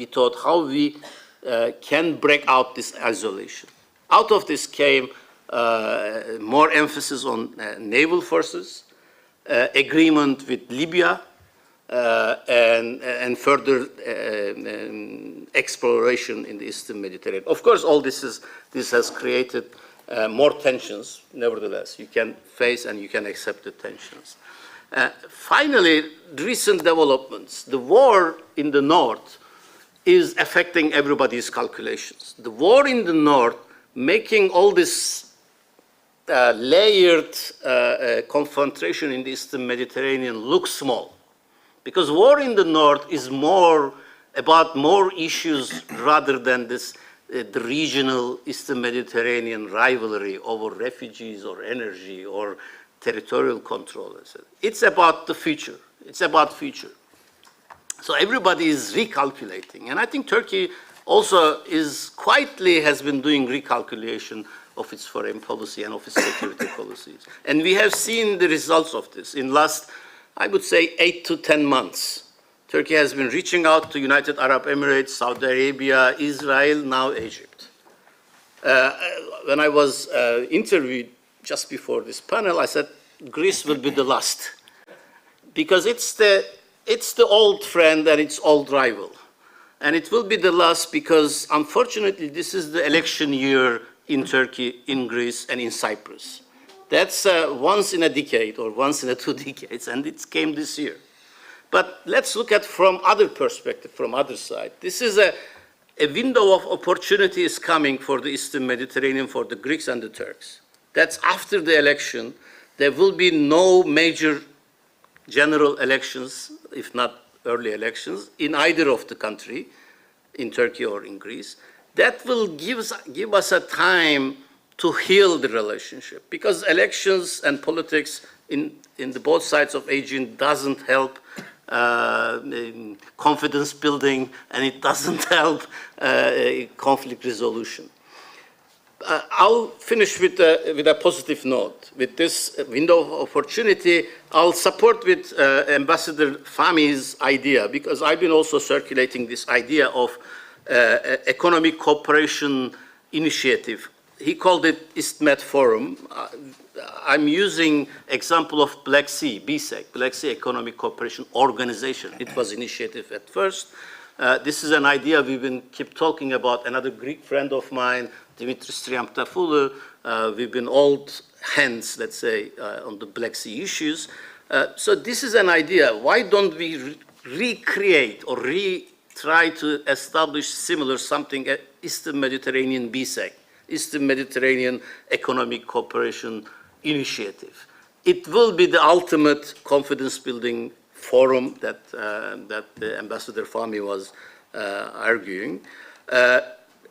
thought how we can break out this isolation. Out of this came more emphasis on naval forces, agreement with Libya, and further exploration in the Eastern Mediterranean. Of course, all this has created more tensions. Nevertheless, you can face and you can accept the tensions. Finally, recent developments. The war in the north is affecting everybody's calculations. The war in the north making all this layered confrontation in the Eastern Mediterranean look small. Because war in the north is more about more issues rather than this, the regional Eastern Mediterranean rivalry over refugees or energy or territorial control. It's about the future. It's about future. So everybody is recalculating. And I think Turkey also is quietly has been doing recalculation of its foreign policy and of its security policies. And we have seen the results of this in last, I would say, 8 to 10 months. Turkey has been reaching out to United Arab Emirates, Saudi Arabia, Israel, now Egypt. When I was interviewed just before this panel, I said Greece will be the last because it's the old friend and its old rival. And it will be the last because, unfortunately, this is the election year in Turkey, in Greece, and in Cyprus. That's once in a decade or once in 2 decades, and it came this year. But let's look at from other perspective, from other side. This is a window of opportunity is coming for the Eastern Mediterranean, for the Greeks and the Turks. That's after the election. There will be no major general elections, if not early elections, in either of the country, in Turkey or in Greece. That will give us a time to heal the relationship, because elections and politics in the both sides of Aegean doesn't help confidence building, and it doesn't help conflict resolution. I'll finish with a positive note. With this window of opportunity, I'll support with Ambassador Fahmy's idea, because I've been also circulating this idea of economic cooperation initiative. He called it ISMET Forum. I'm using example of Black Sea, BSEC, Black Sea Economic Cooperation Organization. It was initiative at first. This is an idea we've been keep talking about. Another Greek friend of mine, Dimitris Triamtafoulou, we've been old hands, let's say, on the Black Sea issues. So this is an idea. Why don't we recreate or try to establish similar something at Eastern Mediterranean BSEC, Eastern Mediterranean Economic Cooperation Initiative? It will be the ultimate confidence-building forum that Ambassador Fahmy was arguing.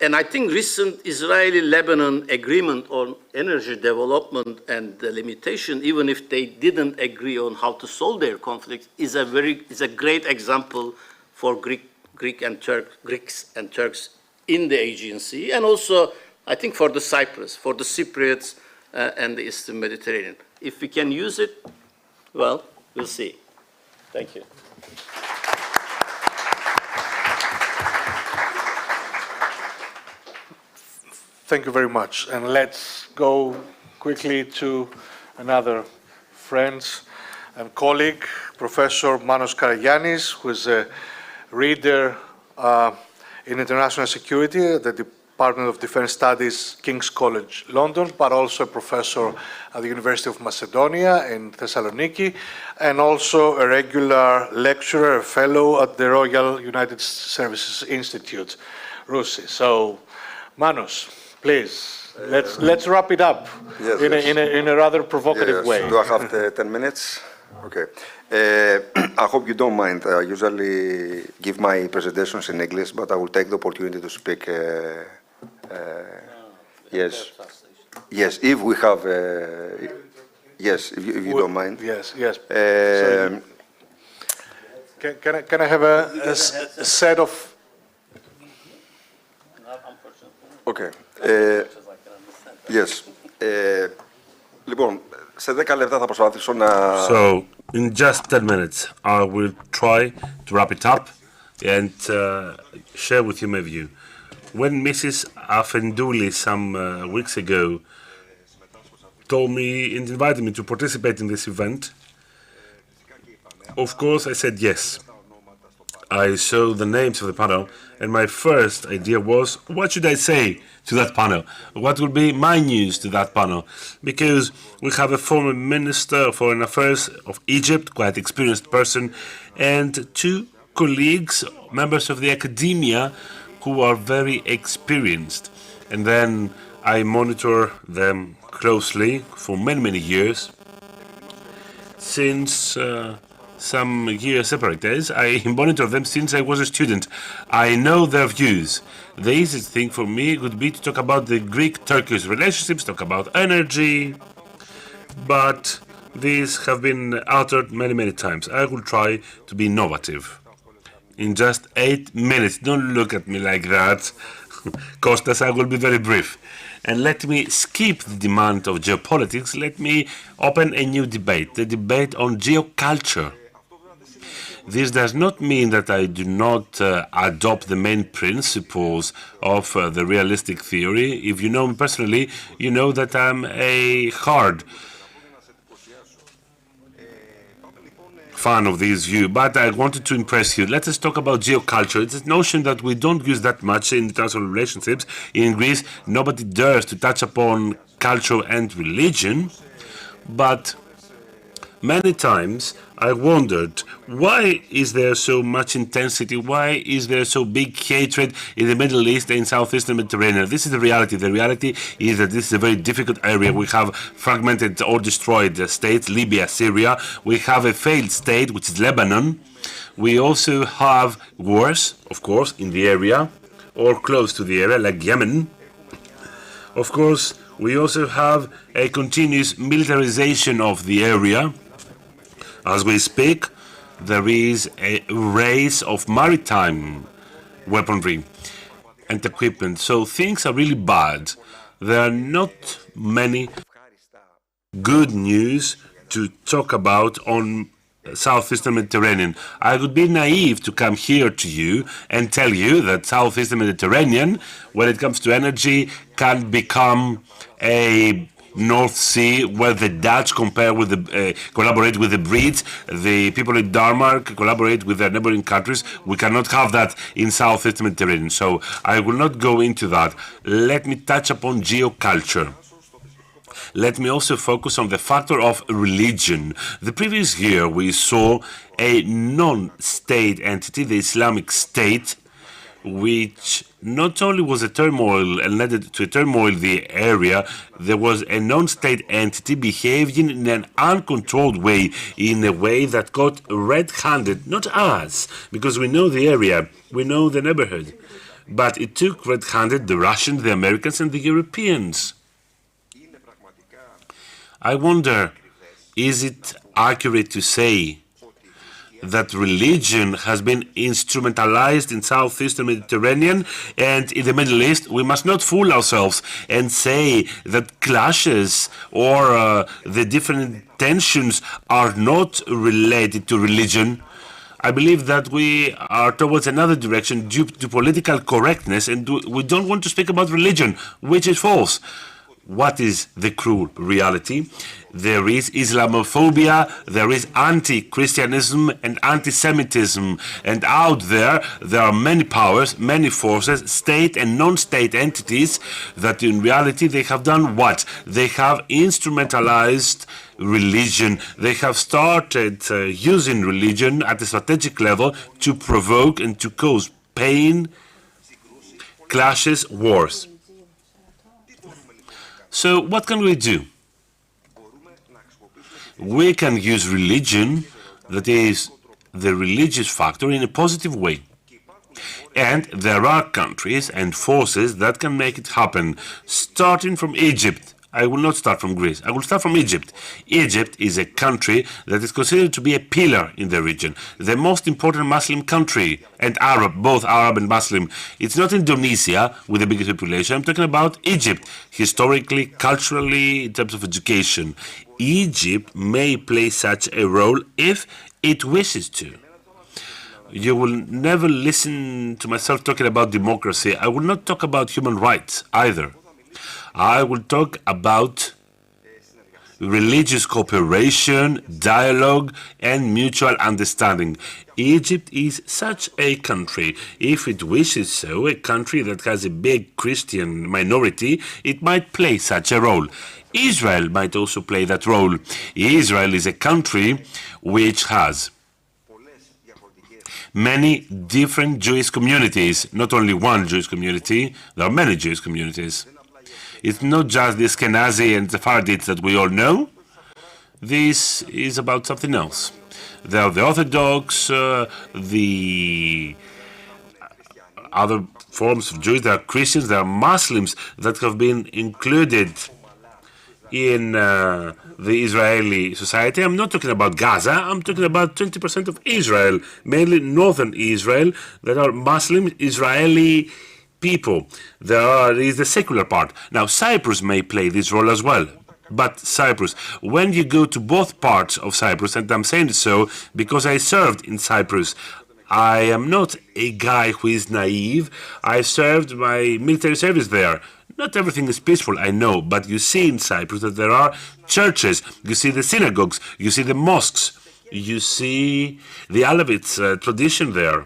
And I think recent Israeli-Lebanon agreement on energy development and the limitation, even if they didn't agree on how to solve their conflict, is a great example for Greeks and Turks in the Aegean Sea, and also I think for the Cyprus, for the Cypriots and the Eastern Mediterranean. If we can use it, well, we'll see. Thank you. Thank you very much. And let's go quickly to another friend and colleague, Professor Manos Karagiannis, who is a reader in international security at the Department of Defense Studies, King's College, London, but also a professor at the University of Macedonia in Thessaloniki, and also a regular lecturer, a fellow at the Royal United Services Institute, RUSI. So, Manos, please, let's wrap it up in a rather provocative way. Do I have 10 minutes? Okay. I hope you don't mind. I usually give my presentations in English, but I will take the opportunity to speak. Yes. Yes, if we have. Yes, if you don't mind. Yes, yes. Can I have a set of. Okay. Yes. Λοιπόν, σε 10 λεπτά θα προσπαθήσω να... So, in just 10 minutes, I will try to wrap it up and share with you my view. When Mrs. Afendouli some weeks ago told me and invited me to participate in this event, of course I said yes. I saw the names of the panel, and my first idea was, what should I say to that panel? What will be my news to that panel? Because we have a former Minister of Foreign Affairs of Egypt, quite experienced person, and two colleagues, members of the academia, who are very experienced. And then I monitor them closely for many, many years. Since some years separated, I monitor them since I was a student. I know their views. The easiest thing for me would be to talk about the Greek-Turkish relationships, talk about energy, but these have been uttered many, many times. I will try to be innovative. In just 8 minutes, don't look at me like that. Kostas, I will be very brief. And let me skip the demand of geopolitics. Let me open a new debate, the debate on geoculture. This does not mean that I do not adopt the main principles of the realistic theory. If you know me personally, you know that I'm a hard fan of this view, but I wanted to impress you. Let us talk about geoculture. It's a notion that we don't use that much in international relationships. In Greece, nobody dares to touch upon culture and religion, but many times I wondered, why is there so much intensity? Why is there so big hatred in the Middle East and Southeastern Mediterranean? This is the reality. The reality is that this is a very difficult area. We have fragmented or destroyed states, Libya, Syria. We have a failed state, which is Lebanon. We also have wars, of course, in the area or close to the area, like Yemen. Of course, we also have a continuous militarization of the area. As we speak, there is a race of maritime weaponry and equipment. So things are really bad. There are not many good news to talk about on Southeastern Mediterranean. I would be naive to come here to you and tell you that Southeastern Mediterranean, when it comes to energy, can become a North Sea, where the Dutch collaborate with the Brits, the people in Denmark collaborate with their neighboring countries. We cannot have that in Southeastern Mediterranean. So I will not go into that. Let me touch upon geoculture. Let me also focus on the factor of religion. The previous year we saw a non-state entity, the Islamic State, which not only was a turmoil and led to a turmoil in the area, there was a non-state entity behaving in an uncontrolled way, in a way that got red-handed, not us, because we know the area, we know the neighborhood, but it took red-handed the Russians, the Americans, and the Europeans. I wonder, is it accurate to say that religion has been instrumentalized in Southeastern Mediterranean and in the Middle East. We must not fool ourselves and say that clashes or the different tensions are not related to religion. I believe that we are towards another direction due to political correctness, and we don't want to speak about religion, which is false. What is the cruel reality? There is Islamophobia, there is anti-Christianism and anti-Semitism, and out there are many powers, many forces, state and non-state entities that in reality they have done what? They have instrumentalized religion. They have started using religion at a strategic level to provoke and to cause pain, clashes, wars. So what can we do? We can use religion, that is, the religious factor, in a positive way. And there are countries and forces that can make it happen, starting from Egypt. I will not start from Greece. I will start from Egypt. Egypt is a country that is considered to be a pillar in the region, the most important Muslim country, and Arab, both Arab and Muslim. It's not Indonesia with the biggest population. I'm talking about Egypt, historically, culturally, in terms of education. Egypt may play such a role if it wishes to. You will never listen to myself talking about democracy. I will not talk about human rights either. I will talk about religious cooperation, dialogue, and mutual understanding. Egypt is such a country. If it wishes so, a country that has a big Christian minority, it might play such a role. Israel might also play that role. Israel is a country which has many different Jewish communities, not only one Jewish community, there are many Jewish communities. It's not just the Ashkenazi and the Sephardites that we all know. This is about something else. There are the Orthodox, the other forms of Jews, there are Christians, there are Muslims that have been included in the Israeli society. I'm not talking about Gaza, I'm talking about 20% of Israel, mainly northern Israel, that are Muslim Israeli people. There is the secular part. Now, Cyprus may play this role as well. But Cyprus, when you go to both parts of Cyprus, and I'm saying so because I served in Cyprus, I am not a guy who is naive. I served my military service there. Not everything is peaceful, I know, but you see in Cyprus that there are churches, you see the synagogues, you see the mosques, you see the Alawites tradition there.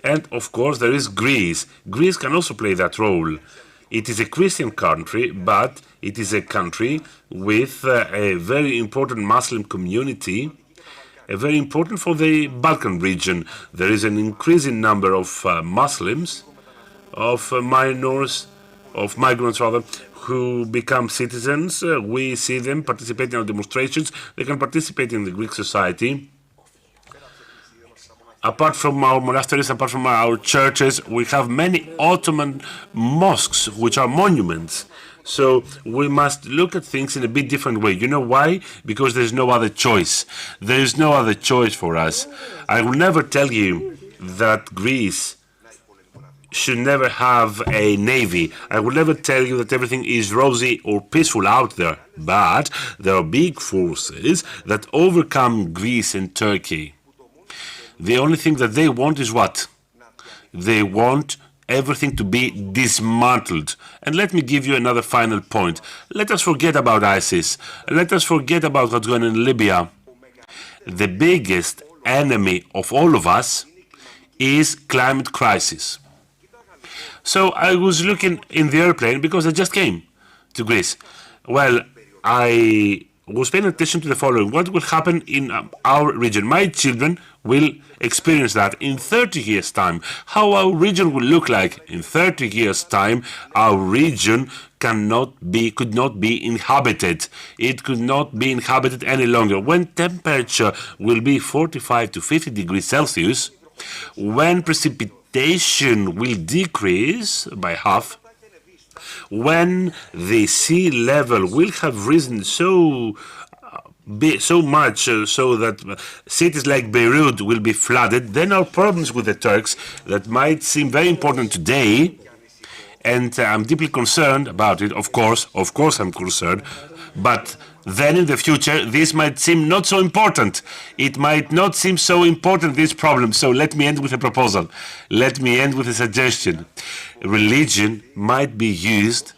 And, of course, there is Greece. Greece can also play that role. It is a Christian country, but it is a country with a very important Muslim community, very important for the Balkan region. There is an increasing number of Muslims, of migrants, who become citizens. We see them participating in demonstrations. They can participate in the Greek society. Apart from our monasteries, apart from our churches, we have many Ottoman mosques, which are monuments. So we must look at things in a bit different way. You know why? Because there's no other choice. There is no other choice for us. I will never tell you that Greece should never have a navy. I will never tell you that everything is rosy or peaceful out there. But there are big forces that overcome Greece and Turkey. The only thing that they want is what? They want everything to be dismantled. And let me give you another final point. Let us forget about ISIS. Let us forget about what's going on in Libya. The biggest enemy of all of us is climate crisis. So I was looking in the airplane because I just came to Greece. Well, I was paying attention to the following. What will happen in our region? My children will experience that in 30 years' time. How our region will look like in 30 years' time, our region could not be inhabited. It could not be inhabited any longer. When temperature will be 45 to 50 degrees Celsius, when precipitation will decrease by half, when the sea level will have risen so be so much so that cities like Beirut will be flooded, then our problems with the Turks that might seem very important today, and I'm deeply concerned about it, of course I'm concerned, but then in the future this might seem not so important. It might not seem so important, this problem. So let me end with a proposal. Let me end with a suggestion. Religion might be used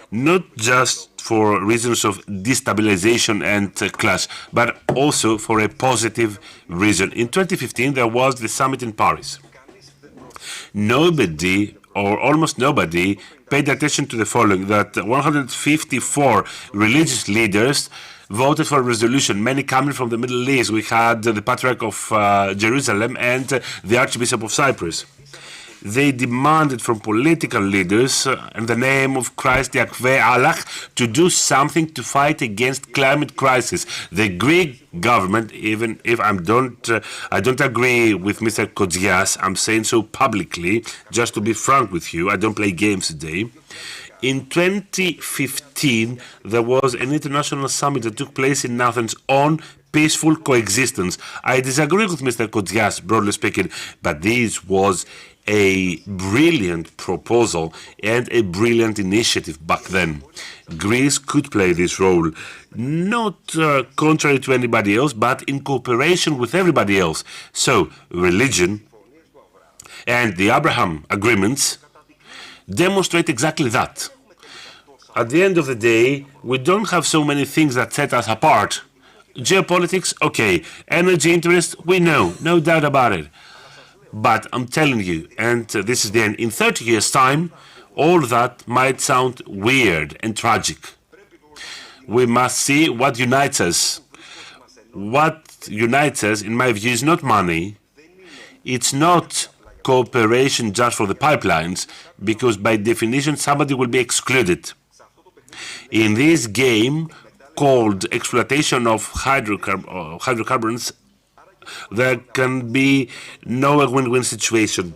not just for reasons of destabilization and clash, but also for a positive reason. In 2015, there was the summit in Paris. Nobody, or almost nobody, paid attention to the following, that 154 religious leaders voted for a resolution, many coming from the Middle East. We had the Patriarch of Jerusalem and the Archbishop of Cyprus. They demanded from political leaders in the name of Christ Yahweh Allah to do something to fight against climate crisis. The Greek government, even if I don't agree with Mr. Kodzias, I'm saying so publicly, just to be frank with you, I don't play games today. In 2015, there was an international summit that took place in Athens on peaceful coexistence. I disagree with Mr. Kodzias, broadly speaking, but this was a brilliant proposal and a brilliant initiative back then. Greece could play this role, not contrary to anybody else, but in cooperation with everybody else. So, religion and the Abraham agreements demonstrate exactly that. At the end of the day, we don't have so many things that set us apart. Geopolitics, okay. Energy interest, we know, no doubt about it. But I'm telling you, and this is the end, in 30 years' time, all that might sound weird and tragic. We must see what unites us. What unites us, in my view, is not money. It's not cooperation just for the pipelines, because by definition, somebody will be excluded. In this game called exploitation of hydrocarbons, there can be no win-win situation.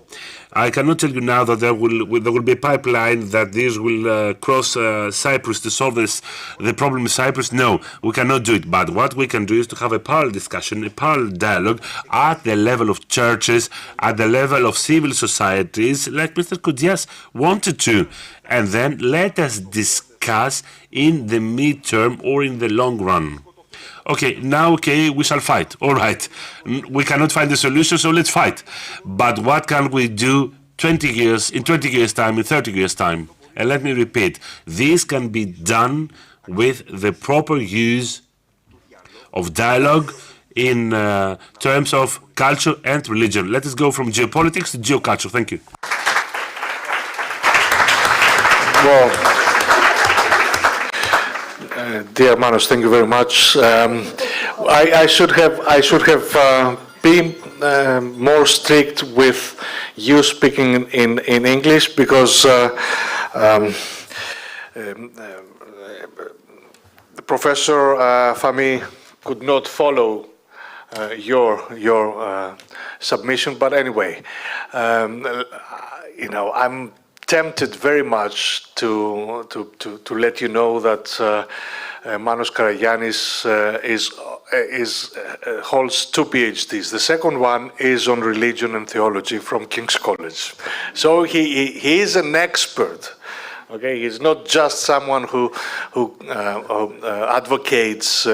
I cannot tell you now that there will be a pipeline, that this will cross Cyprus to solve the problem in Cyprus. No, we cannot do it. But what we can do is to have a parallel discussion, a parallel dialogue at the level of churches, at the level of civil societies, like Mr. Kodzias wanted to. And then let us discuss in the midterm or in the long run. Okay, now, okay, we shall fight. All right. We cannot find a solution, so let's fight. But what can we do 20 years, in 20 years' time, in 30 years' time? And let me repeat, this can be done with the proper use of dialogue in terms of culture and religion. Let us go from geopolitics to geoculture. Thank you. Well, dear Manos, thank you very much. I should have been more strict with you speaking in English, because Professor Fahmy could not follow your submission. But anyway, you know, I'm tempted very much to let you know that Manos Karagiannis holds 2 PhDs. The second one is on religion and theology from King's College. So he is an expert. Okay, he's not just someone who advocates.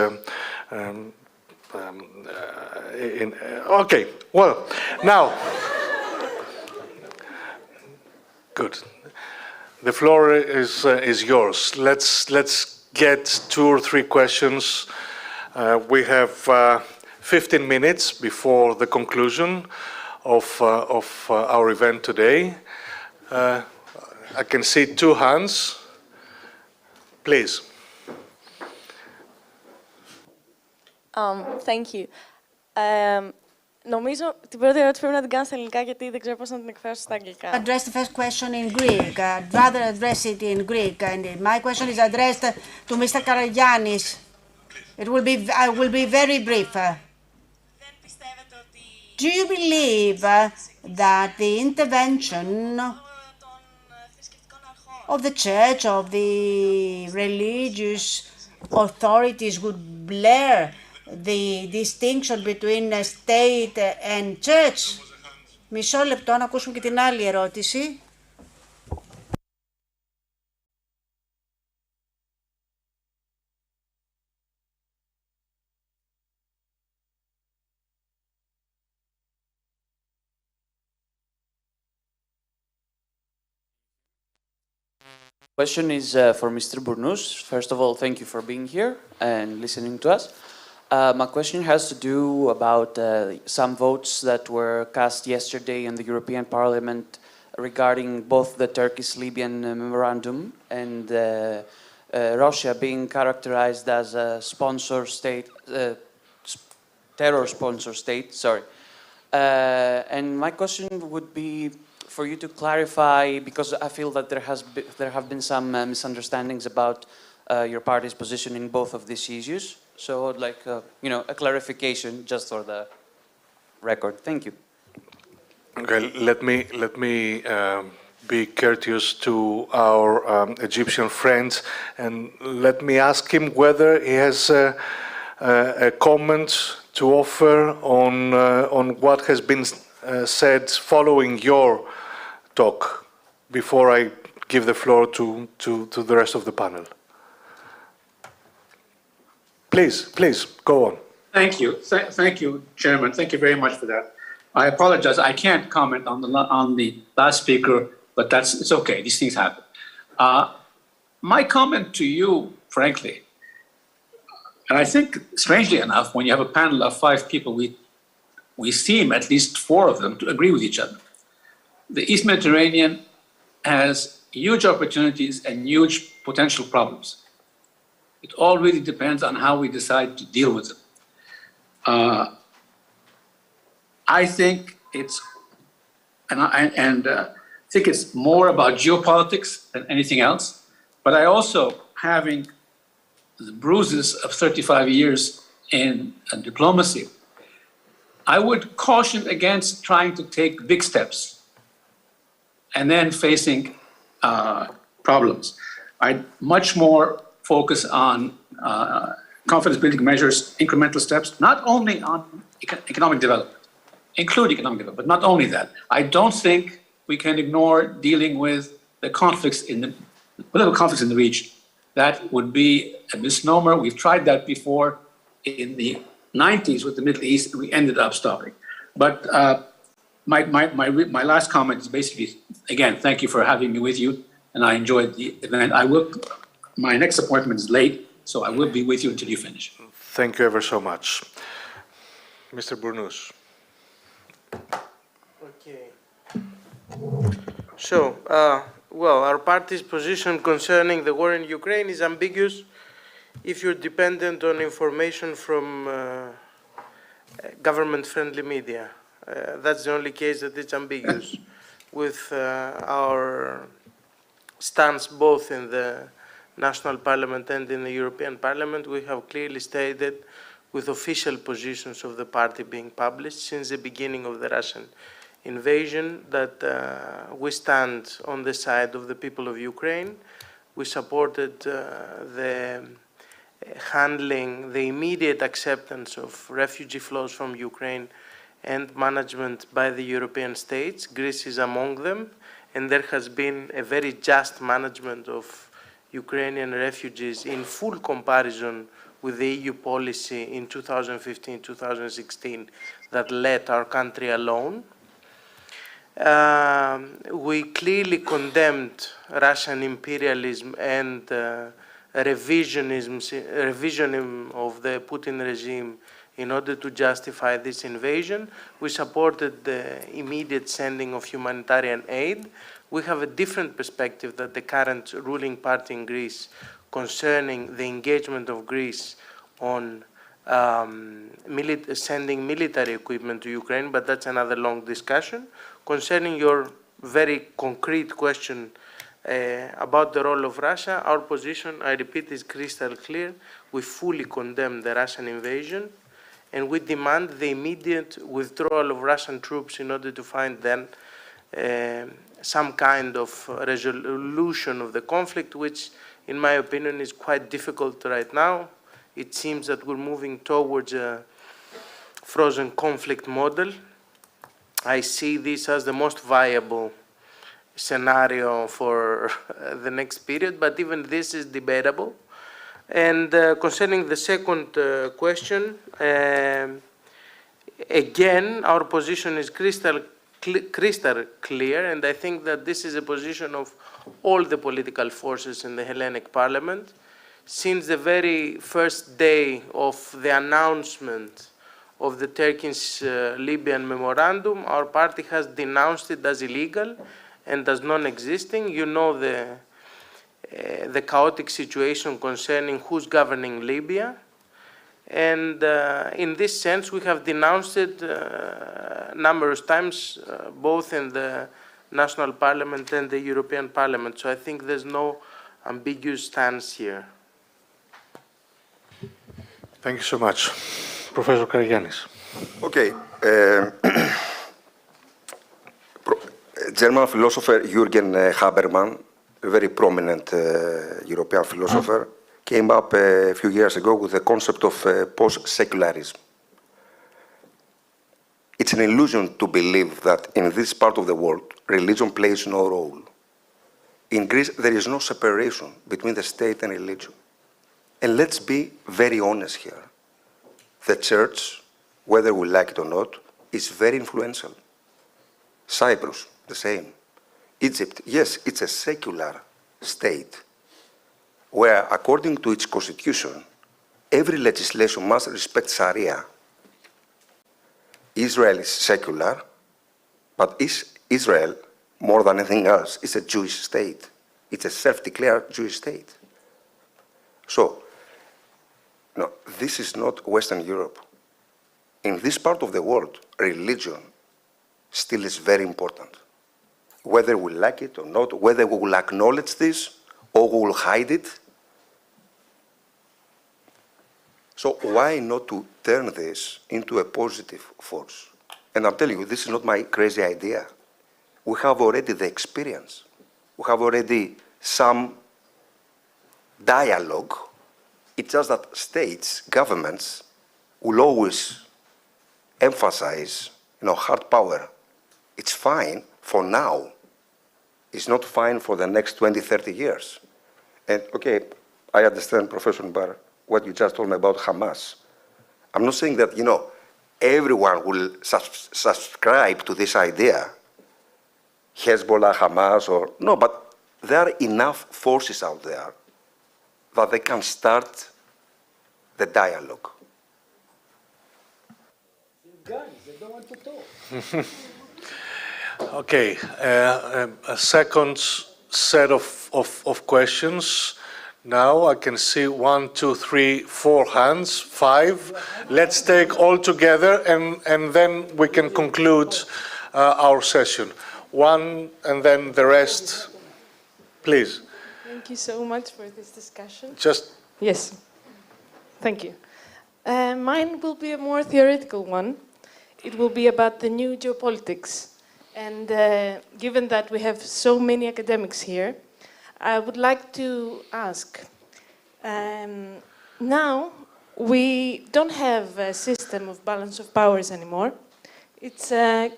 Okay, well, now. Good. The floor is yours. Let's get 2 or 3 questions. We have 15 minutes before the conclusion of our event today. I can see 2 hands. Please. Thank you. Νομίζω την πρώτη ερώτηση πρέπει να την κάνω στα ελληνικά, γιατί δεν ξέρω πώς να την εκφράσω στα αγγλικά. Address the first question in Greek. I'd rather address it in Greek. And my question is addressed to Mr. Karagiannis. I will be very brief. Do you believe that the intervention of the church, of the religious authorities would blur the distinction between state and church. Μισό λεπτό να ακούσουμε και την άλλη ερώτηση. Question is for Mr. Bournous. First of all, thank you for being here and listening to us. My question has to do about some votes that were cast yesterday in the European Parliament regarding both the Turkish-Libyan memorandum and Russia being characterized as a sponsor state, terror sponsor state, sorry. And my question would be for you to clarify, because I feel that there have been some misunderstandings about your party's position in both of these issues. So I'd like, a clarification just for the record. Thank you. Okay, let me be courteous to our Egyptian friends, and let me ask him whether he has a comment to offer on what has been said following your talk, before I give the floor to the rest of the panel. Please, go on. Thank you. Thank you, Chairman. Thank you very much for that. I apologize. I can't comment on the last speaker, but it's okay. These things happen. My comment to you, frankly, and I think strangely enough, when you have a panel of 5 people, we seem, at least 4 of them, to agree with each other. The East Mediterranean has huge opportunities and huge potential problems. It all really depends on how we decide to deal with them. I think it's more about geopolitics than anything else. But I also, having the bruises of 35 years in diplomacy, I would caution against trying to take big steps and then facing problems. I'd much more focus on confidence-building measures, incremental steps, not only on economic development, include economic development, but not only that. I don't think we can ignore dealing with the conflicts political conflicts in the region. That would be a misnomer. We've tried that before in the 90s with the Middle East, and we ended up stopping. But my last comment is basically, again, thank you for having me with you, and I enjoyed the event. My next appointment is late, so I will be with you until you finish. Thank you ever so much. Mr. Bournous. Okay. So, our party's position concerning the war in Ukraine is ambiguous if you're dependent on information from government-friendly media. That's the only case that it's ambiguous. With our stance both in the National Parliament and in the European Parliament, we have clearly stated, with official positions of the party being published since the beginning of the Russian invasion, that we stand on the side of the people of Ukraine. We supported the handling, the immediate acceptance of refugee flows from Ukraine and management by the European states. Greece is among them, and there has been a very just management of Ukrainian refugees in full comparison with the EU policy in 2015-2016 that let our country alone. We clearly condemned Russian imperialism and revisionism of the Putin regime in order to justify this invasion. We supported the immediate sending of humanitarian aid. We have a different perspective than the current ruling party in Greece concerning the engagement of Greece on sending military equipment to Ukraine, but that's another long discussion. Concerning your very concrete question about the role of Russia, our position, I repeat, is crystal clear. We fully condemn the Russian invasion, and we demand the immediate withdrawal of Russian troops in order to find then some kind of resolution of the conflict, which in my opinion, is quite difficult right now. It seems that we're moving towards a frozen conflict model. I see this as the most viable scenario for the next period, but even this is debatable. And concerning the second question, again, our position is crystal clear, and I think that this is a position of all the political forces in the Hellenic Parliament. Since the very first day of the announcement of the Turkish Libyan memorandum, our party has denounced it as illegal and as non-existing. You know the chaotic situation concerning who's governing Libya. And in this sense, we have denounced it numerous times, both in the National Parliament and the European Parliament. So I think there's no ambiguous stance here. Thank you so much. Professor Karagiannis. Okay. German philosopher Jürgen Habermas, a very prominent European philosopher, came up a few years ago with the concept of post-secularism. It's an illusion to believe that in this part of the world, religion plays no role. In Greece, there is no separation between the state and religion. And let's be very honest here. The church, whether we like it or not, is very influential. Cyprus, the same. Egypt, yes, it's a secular state, where, according to its constitution, every legislation must respect Sharia. Israel is secular, but Israel, more than anything else, is a Jewish state. It's a self-declared Jewish state. So, no, this is not Western Europe. In this part of the world, religion still is very important. Whether we like it or not, whether we will acknowledge this or we will hide it. So why not to turn this into a positive force? And I'm telling you, this is not my crazy idea. We have already the experience. We have already some dialogue. It's just that states, governments, will always emphasize, hard power. It's fine for now. It's not fine for the next 20, 30 years. And okay, I understand, Professor Mbar, what you just told me about Hamas. I'm not saying that, everyone will subscribe to this idea, Hezbollah, Hamas, or no, but there are enough forces out there that they can start the dialogue. Guys, they don't want to talk. Okay, a second set of questions. Now I can see 1, 2, 3, 4 hands, 5. Let's take all together and then we can conclude our session. One and then the rest, please. Thank you so much for this discussion. Just. Yes, thank you. Mine will be a more theoretical one. It will be about the new geopolitics. And given that we have so many academics here, I would like to ask, now we don't have a system of balance of powers anymore. It's a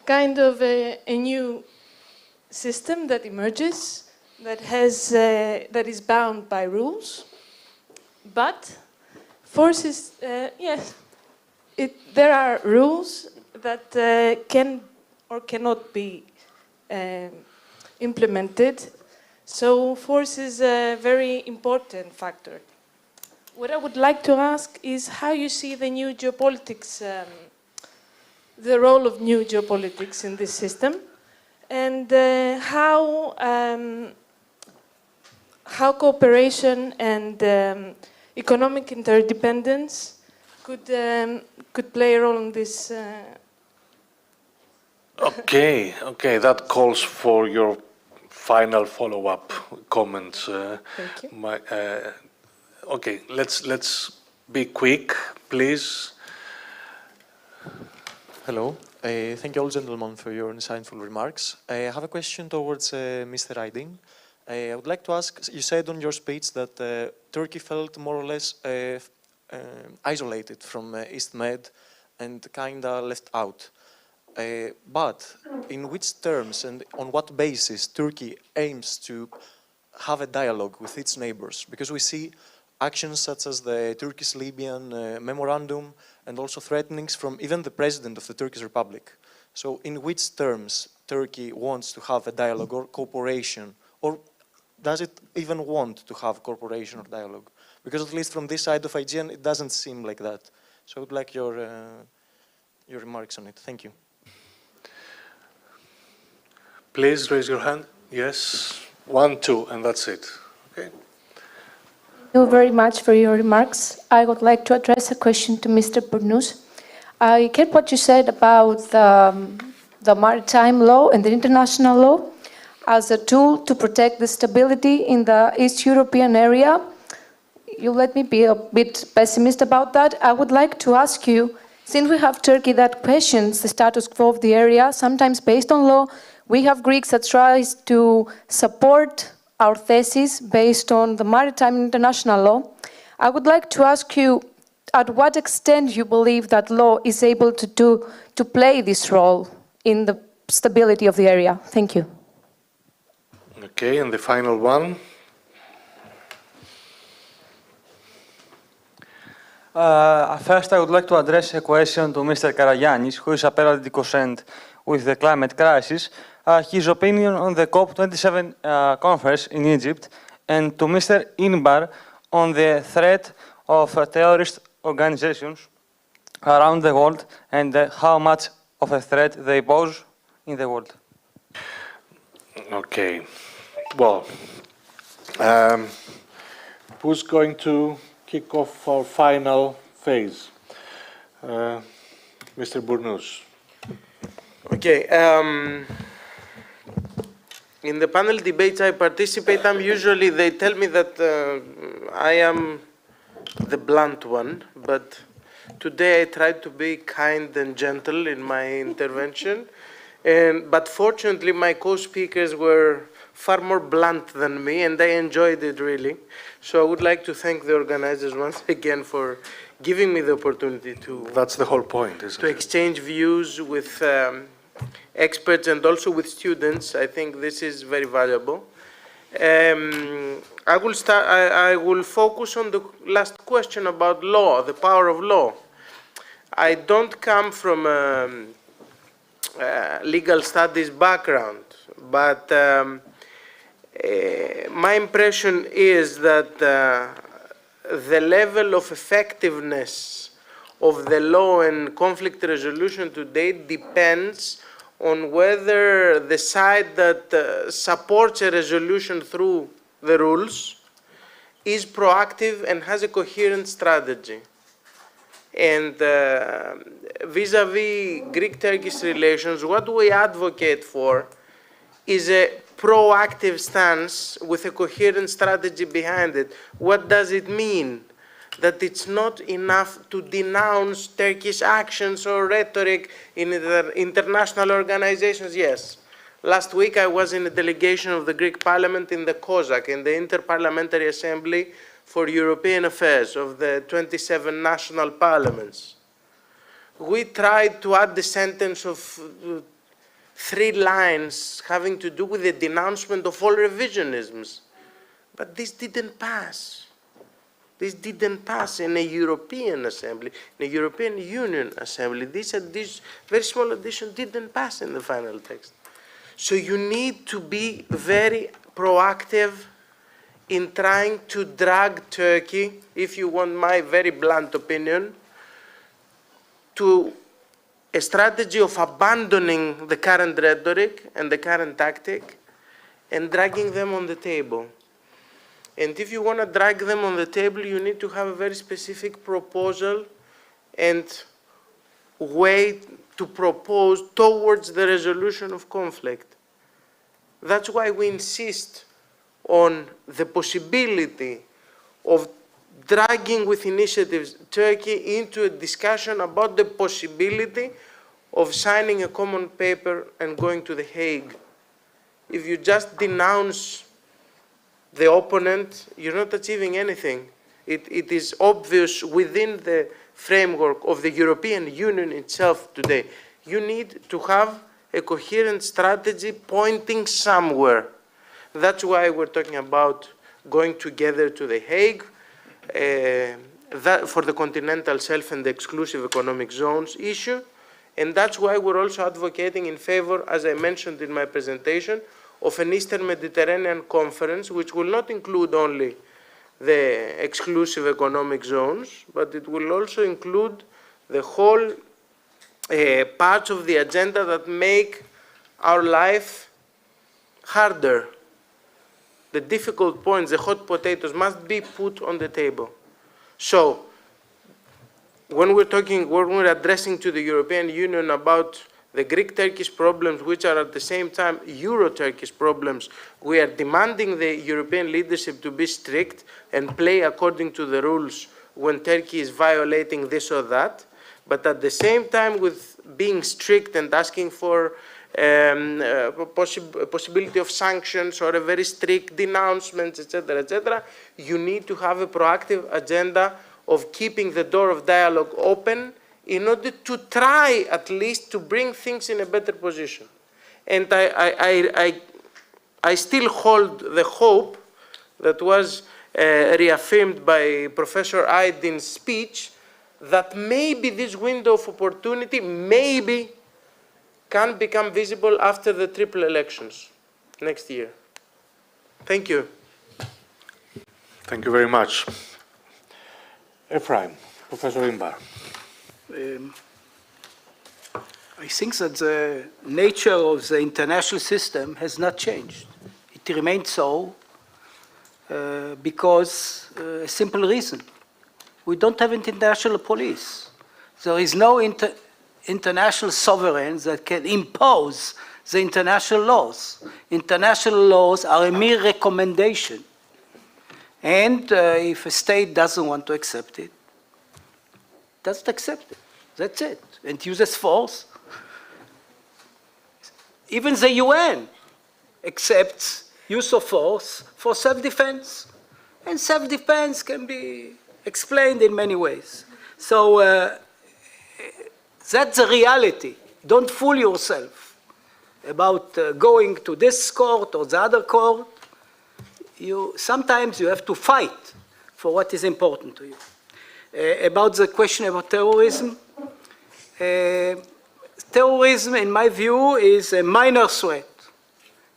kind of a new system that emerges, that is bound by rules, but forces, yes, there are rules that can or cannot be implemented. So force is a very important factor. What I would like to ask is how you see the new geopolitics, the role of new geopolitics in this system, and how cooperation and economic interdependence could play a role in this. Okay, that calls for your final follow-up comments. Thank you. Okay, let's be quick, please. Hello. Thank you all, gentlemen, for your insightful remarks. I have a question towards Mr. Riding. I would like to ask, you said on your speech that Turkey felt more or less isolated from East Med and kind of left out. But in which terms and on what basis Turkey aims to have a dialogue with its neighbors? Because we see actions such as the Turkish-Libyan memorandum and also threatenings from even the president of the Turkish Republic. So in which terms Turkey wants to have a dialogue or cooperation, or does it even want to have cooperation or dialogue? Because at least from this side of Aegean, it doesn't seem like that. So I would like your remarks on it. Thank you. Please raise your hand. Yes. 1, 2, and that's it. Okay. Thank you very much for your remarks. I would like to address a question to Mr. Bournouz. I get what you said about the maritime law and the international law as a tool to protect the stability in the East European area. You let me be a bit pessimist about that. I would like to ask you, since we have Turkey that questions the status quo of the area, sometimes based on law, we have Greeks that tries to support our thesis based on the maritime international law. I would like to ask you, at what extent you believe that law is able to play this role in the stability of the area? Thank you. Okay, and the final one. First, I would like to address a question to Mr. Karagiannis, who is apparently concerned with the climate crisis, his opinion on the COP27 conference in Egypt, and to Mr. Inbar on the threat of terrorist organizations around the world and how much of a threat they pose in the world. Okay. Well, who's going to kick off our final phase? Mr. Bournouz. Okay. In the panel debates I participate, they tell me that I am the blunt one, but today I tried to be kind and gentle in my intervention. But fortunately, my co-speakers were far more blunt than me, and I enjoyed it really. So I would like to thank the organizers once again for giving me the opportunity to... That's the whole point, isn't it? To exchange views with experts and also with students. I think this is very valuable. I will focus on the last question about law, the power of law. I don't come from a legal studies background, but my impression is that the level of effectiveness of the law and conflict resolution today depends on whether the side that supports a resolution through the rules is proactive and has a coherent strategy. And vis-a-vis Greek-Turkish relations, what we advocate for is a proactive stance with a coherent strategy behind it. What does it mean? That it's not enough to denounce Turkish actions or rhetoric in international organizations? Yes. Last week I was in a delegation of the Greek Parliament in the COSAC, in the Interparliamentary Assembly for European Affairs of the 27 national parliaments. We tried to add the sentence of 3 lines having to do with the denouncement of all revisionisms. But this didn't pass. This didn't pass in a European assembly, in a European Union assembly. This very small addition didn't pass in the final text. So you need to be very proactive in trying to drag Turkey, if you want my very blunt opinion, to a strategy of abandoning the current rhetoric and the current tactic and dragging them on the table. And if you want to drag them on the table, you need to have a very specific proposal and way to propose towards the resolution of conflict. That's why we insist on the possibility of dragging with initiatives Turkey into a discussion about the possibility of signing a common paper and going to The Hague. If you just denounce the opponent, you're not achieving anything. It is obvious within the framework of the European Union itself today. You need to have a coherent strategy pointing somewhere. That's why we're talking about going together to The Hague for the continental shelf and the exclusive economic zones issue. And that's why we're also advocating in favor, as I mentioned in my presentation, of an Eastern Mediterranean conference, which will not include only the exclusive economic zones, but it will also include the whole parts of the agenda that make our life harder. The difficult points, the hot potatoes must be put on the table. So, when we're addressing to the European Union about the Greek-Turkish problems, which are at the same time Euro-Turkish problems, we are demanding the European leadership to be strict and play according to the rules when Turkey is violating this or that. But at the same time, with being strict and asking for possibility of sanctions or a very strict denouncements, etc., you need to have a proactive agenda of keeping the door of dialogue open in order to try at least to bring things in a better position. And I still hold the hope that was reaffirmed by Professor Aydin's speech, that maybe this window of opportunity maybe can become visible after the triple elections next year. Thank you. Thank you very much. Ephraim, Professor Imbar. I think that the nature of the international system has not changed. It remains so because a simple reason. We don't have international police. There is no international sovereign that can impose the international laws. International laws are a mere recommendation. And if a state doesn't want to accept it, doesn't accept it. That's it. And uses force. Even the UN accepts use of force for self-defense. And self-defense can be explained in many ways. So that's the reality. Don't fool yourself about going to this court or the other court. Sometimes you have to fight for what is important to you. About the question about terrorism, terrorism, in my view, is a minor threat,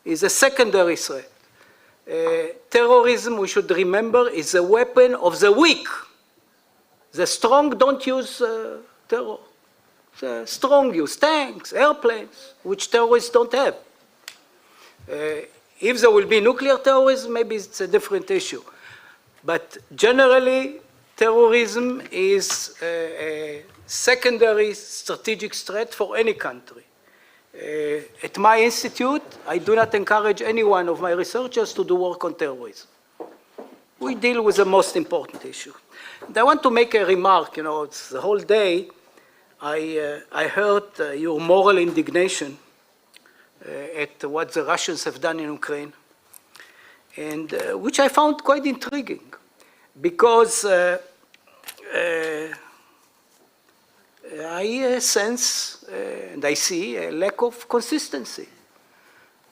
is a secondary threat. Terrorism, we should remember, is a weapon of the weak. The strong don't use terror. The strong use tanks, airplanes, which terrorists don't have. If there will be nuclear terrorism, maybe it's a different issue. But generally, terrorism is a secondary strategic threat for any country. At my institute, I do not encourage any one of my researchers to do work on terrorism. We deal with the most important issue. And I want to make a remark. It's the whole day I heard your moral indignation at what the Russians have done in Ukraine, and which I found quite intriguing, because I sense and I see a lack of consistency.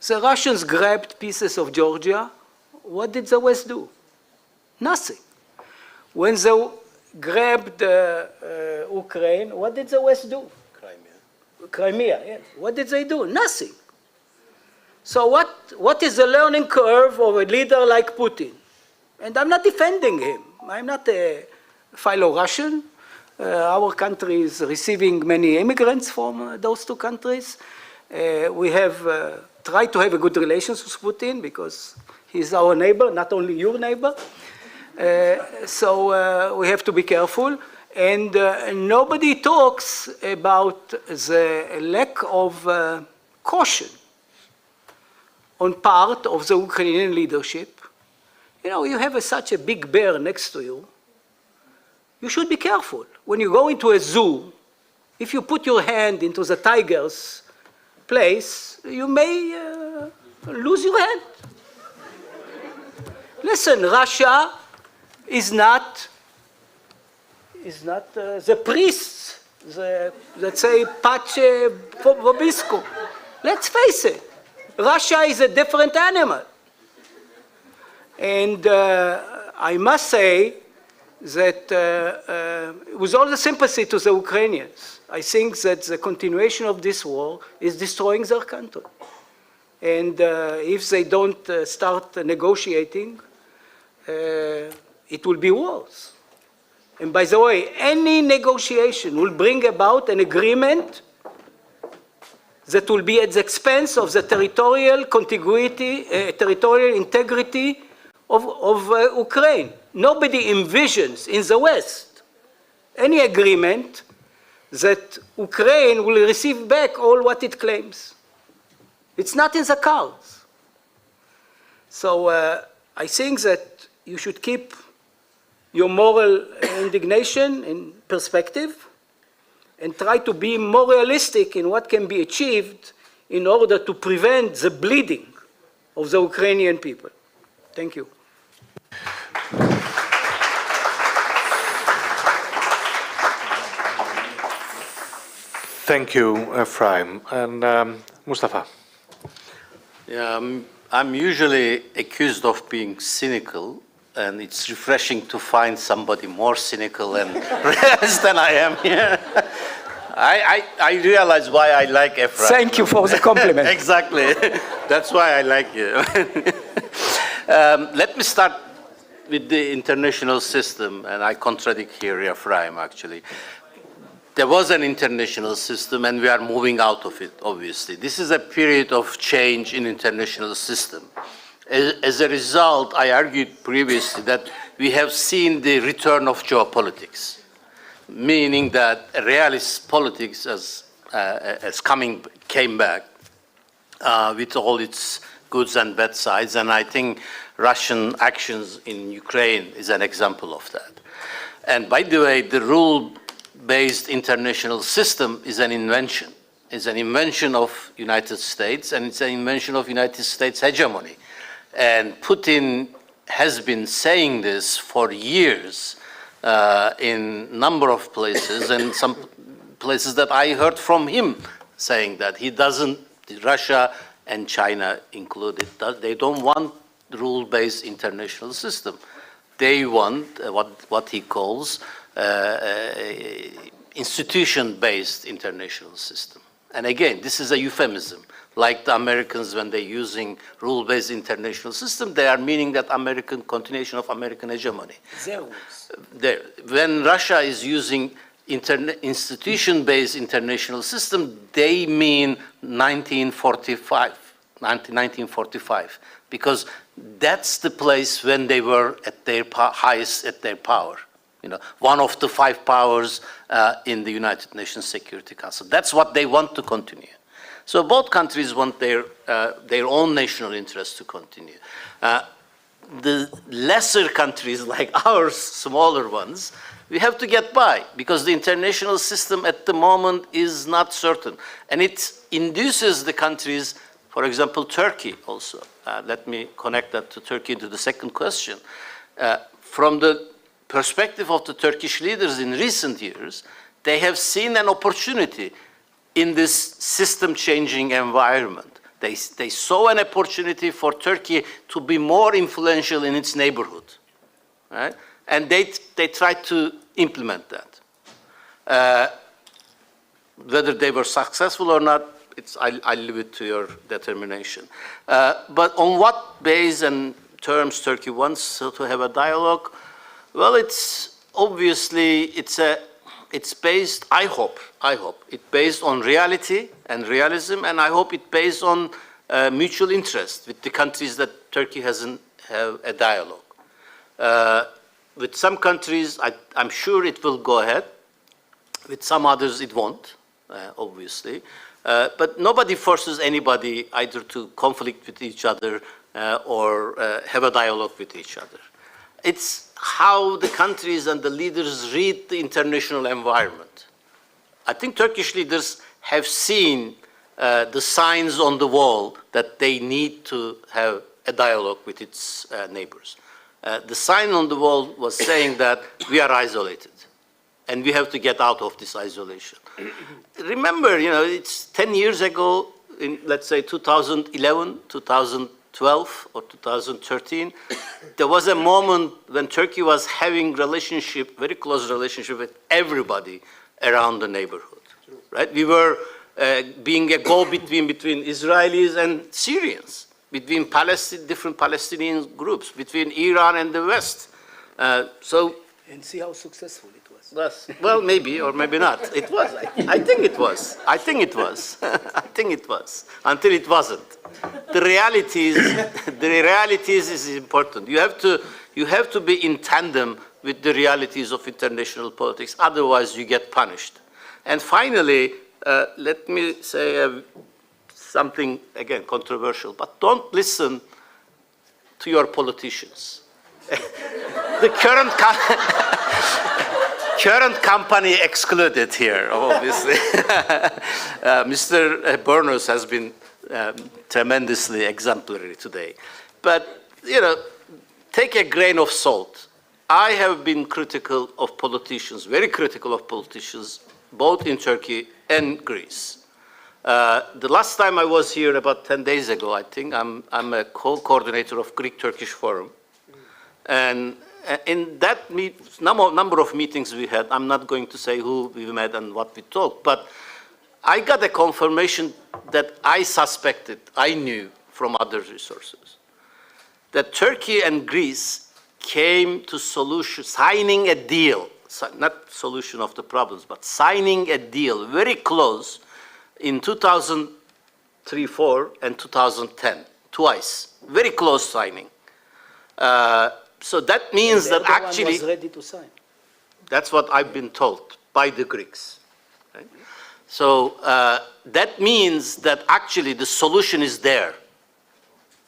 The Russians grabbed pieces of Georgia. What did the West do? Nothing. When they grabbed Ukraine, what did the West do? Crimea, yes. What did they do? Nothing. So what is the learning curve of a leader like Putin? And I'm not defending him. I'm not a fellow Russian. Our country is receiving many immigrants from those two countries. We have tried to have a good relations with Putin because he's our neighbor, not only your neighbor. So we have to be careful. And nobody talks about the lack of caution on part of the Ukrainian leadership. You have such a big bear next to you. You should be careful. When you go into a zoo, if you put your hand into the tiger's place, you may lose your hand. Listen, Russia is not the priests, let's say, Pace Vobisco. Let's face it, Russia is a different animal. And I must say that with all the sympathy to the Ukrainians, I think that the continuation of this war is destroying their country. And if they don't start negotiating, it will be worse. And by the way, any negotiation will bring about an agreement that will be at the expense of the territorial contiguity, territorial integrity of Ukraine. Nobody envisions in the West any agreement that Ukraine will receive back all what it claims. It's not in the cards. So I think that you should keep your moral indignation in perspective and try to be more realistic in what can be achieved in order to prevent the bleeding of the Ukrainian people. Thank you. Thank you, Ephraim. And Mustafa. Yeah, I'm usually accused of being cynical, and it's refreshing to find somebody more cynical and realist than I am here. I realize why I like Ephraim. Thank you for the compliment. Exactly. That's why I like you. Let me start with the international system, and I contradict here Ephraim, actually. There was an international system, and we are moving out of it, obviously. This is a period of change in international system. As a result, I argued previously that we have seen the return of geopolitics, meaning that realist politics came back with all its goods and bad sides, and I think Russian actions in Ukraine is an example of that. And by the way, the rule-based international system is an invention. It's an invention of United States, and it's an invention of United States hegemony. And Putin has been saying this for years in a number of places, and some places that I heard from him saying that he doesn't, Russia and China included, they don't want rule-based international system. They want what he calls institution-based international system. And again, this is a euphemism. Like the Americans, when they're using rule-based international system, they are meaning that American continuation of American hegemony. When Russia is using institution-based international system, they mean 1945, because that's the place when they were at their highest at their power. You know, one of the 5 powers in the United Nations Security Council. That's what they want to continue. So both countries want their own national interests to continue. The lesser countries like ours, smaller ones, we have to get by because the international system at the moment is not certain. And it induces the countries, for example, Turkey also. Let me connect that to Turkey to the second question. From the perspective of the Turkish leaders in recent years, they have seen an opportunity in this system-changing environment. They saw an opportunity for Turkey to be more influential in its neighborhood, right? And they tried to implement that. Whether they were successful or not, I leave it to your determination. But on what base and terms Turkey wants to have a dialogue? Well, it's obviously, it's based, I hope, it's based on reality and realism, and I hope it's based on mutual interest with the countries that Turkey hasn't have a dialogue. With some countries, I'm sure it will go ahead. With some others, it won't, obviously. But nobody forces anybody either to conflict with each other or have a dialogue with each other. It's how the countries and the leaders read the international environment. I think Turkish leaders have seen the signs on the wall that they need to have a dialogue with its neighbors. the sign on the wall was saying that we are isolated and we have to get out of this isolation. Remember, it's 10 years ago, in, let's say, 2011, 2012, or 2013, there was a moment when Turkey was having very close relationship with everybody around the neighborhood, right? We were being a go-between between Israelis and Syrians, between different Palestinian groups, between Iran and the West. And see how successful it was. Well, maybe or maybe not. It was. I think it was. I think it was. I think it was. Until it wasn't. The realities is important. You have to be in tandem with the realities of international politics. Otherwise, you get punished. And finally, let me say something again controversial. But don't listen to your politicians. The current company excluded here, obviously. Mr. Burnous has been tremendously exemplary today. But, take a grain of salt. I have been critical of politicians, very critical of politicians, both in Turkey and Greece. The last time I was here, about 10 days ago, I think, I'm a co-coordinator of Greek-Turkish Forum. And in that number of meetings we had, I'm not going to say who we met and what we talked, but I got a confirmation that I suspected, I knew from other resources, that Turkey and Greece came to signing a deal, not solution of the problems, but signing a deal very close in 2003-04 and 2010, twice, very close signing. So that means that actually, was ready to sign. That's what I've been told by the Greeks. Right? So that means that actually the solution is there.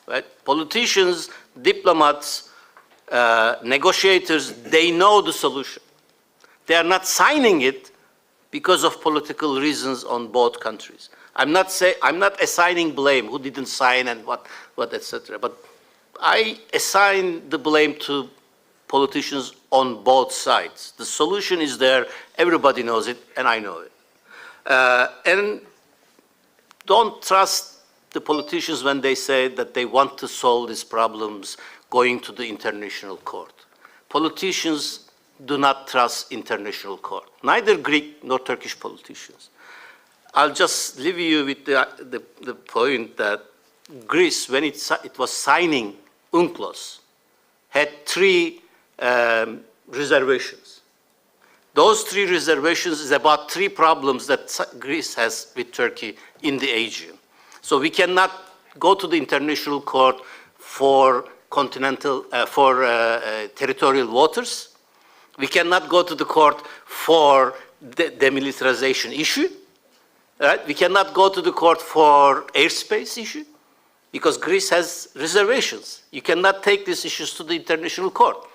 Right? Politicians, diplomats, negotiators, they know the solution. They are not signing it because of political reasons on both countries. I'm not assigning blame, who didn't sign and what etc. But I assign the blame to politicians on both sides. The solution is there, everybody knows it, and I know it. And don't trust the politicians when they say that they want to solve these problems going to the international court. Politicians do not trust international court, neither Greek nor Turkish politicians. I'll just leave you with the point that Greece, when it was signing UNCLOS, had 3 reservations. Those 3 reservations is about 3 problems that Greece has with Turkey in the Aegean. So we cannot go to the international court for territorial waters. We cannot go to the court for the demilitarization issue. Right? We cannot go to the court for airspace issue, because Greece has reservations. You cannot take these issues to the international court.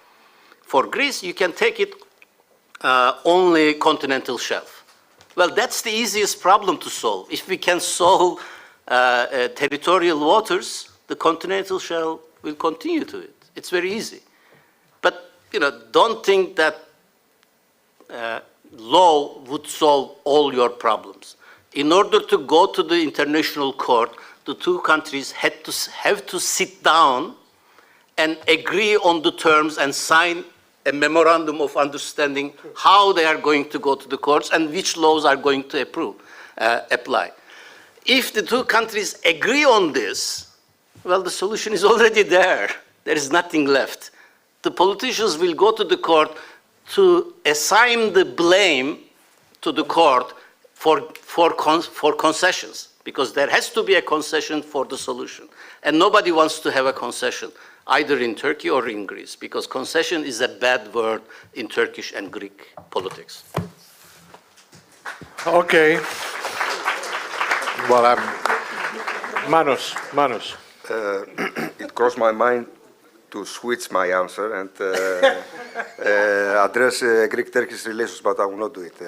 For Greece, you can take it only continental shelf. Well, that's the easiest problem to solve. If we can solve territorial waters, the continental shelf will continue to it. It's very easy. But don't think that law would solve all your problems. In order to go to the international court, the 2 countries have to sit down and agree on the terms and sign a memorandum of understanding how they are going to go to the courts and which laws are going to apply. If the 2 countries agree on this, well, the solution is already there. There is nothing left. The politicians will go to the court to assign the blame to the court for concessions, because there has to be a concession for the solution. And nobody wants to have a concession, either in Turkey or in Greece, because concession is a bad word in Turkish and Greek politics. Okay. Well, Manos. It crossed my mind to switch my answer and address Greek-Turkish relations, but I will not do it.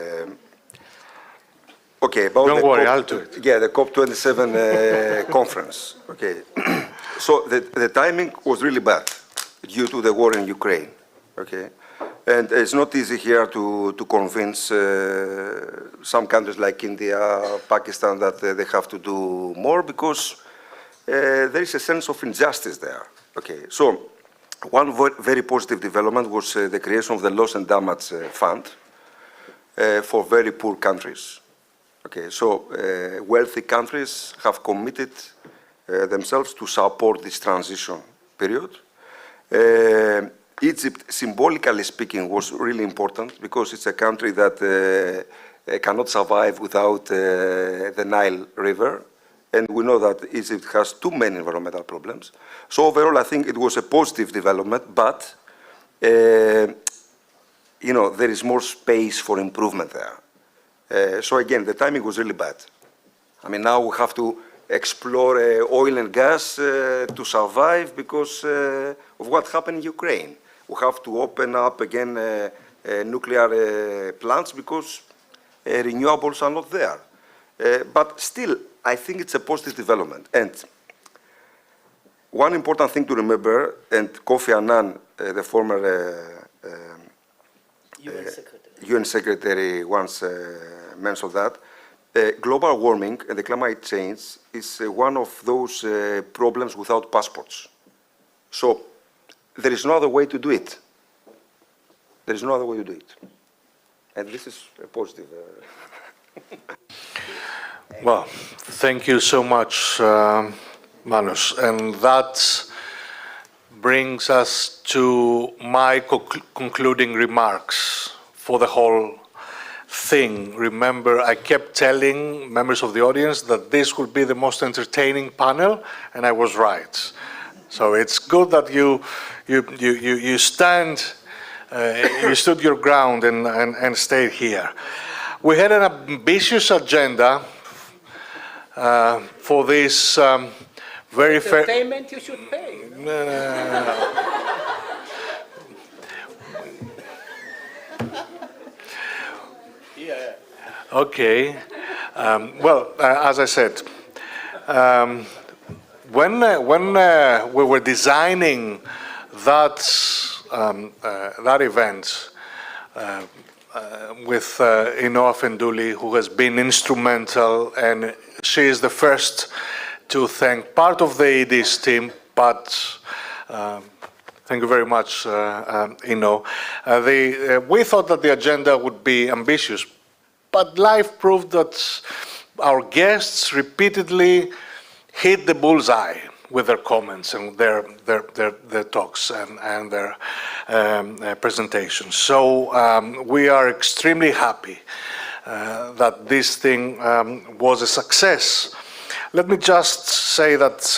Okay, about Don't worry, I'll do it. Yeah, the COP27 conference. Okay, so the timing was really bad. due to the war in Ukraine. Okay, and it's not easy here to convince some countries like India, Pakistan that they have to do more because there is a sense of injustice there. Okay, so one very positive development was the creation of the loss and damage fund for very poor countries. Okay, so wealthy countries have committed themselves to support this transition period. Egypt, symbolically speaking, was really important because it's a country that cannot survive without the Nile River. And we know that Egypt has too many environmental problems. So overall, I think it was a positive development, but you know, there is more space for improvement there. So again, the timing was really bad. I mean, now we have to explore oil and gas to survive because of what happened in Ukraine. We have to open up again nuclear plants because renewables are not there. But still, I think it's a positive development. And one important thing to remember, and Kofi Annan, the former UN Secretary once mentioned that, global warming and the climate change is one of those problems without passports. So there is no other way to do it. There is no other way to do it. And this is a positive. Well, thank you so much, Manus. And that brings us to my concluding remarks for the whole thing. Remember, I kept telling members of the audience that this would be the most entertaining panel, and I was right. So it's good that you stood your ground and stayed here. We had an ambitious agenda for this very fair. Entertainment you should pay. No. Okay. Well, as I said, when we were designing that event with Inoa Fenduli, who has been instrumental, and she is the first to thank part of the ED's team, but thank you very much, Ino. We thought that the agenda would be ambitious, but life proved that our guests repeatedly hit the bullseye with their comments and their talks and their presentations. So we are extremely happy that this thing was a success. Let me just say that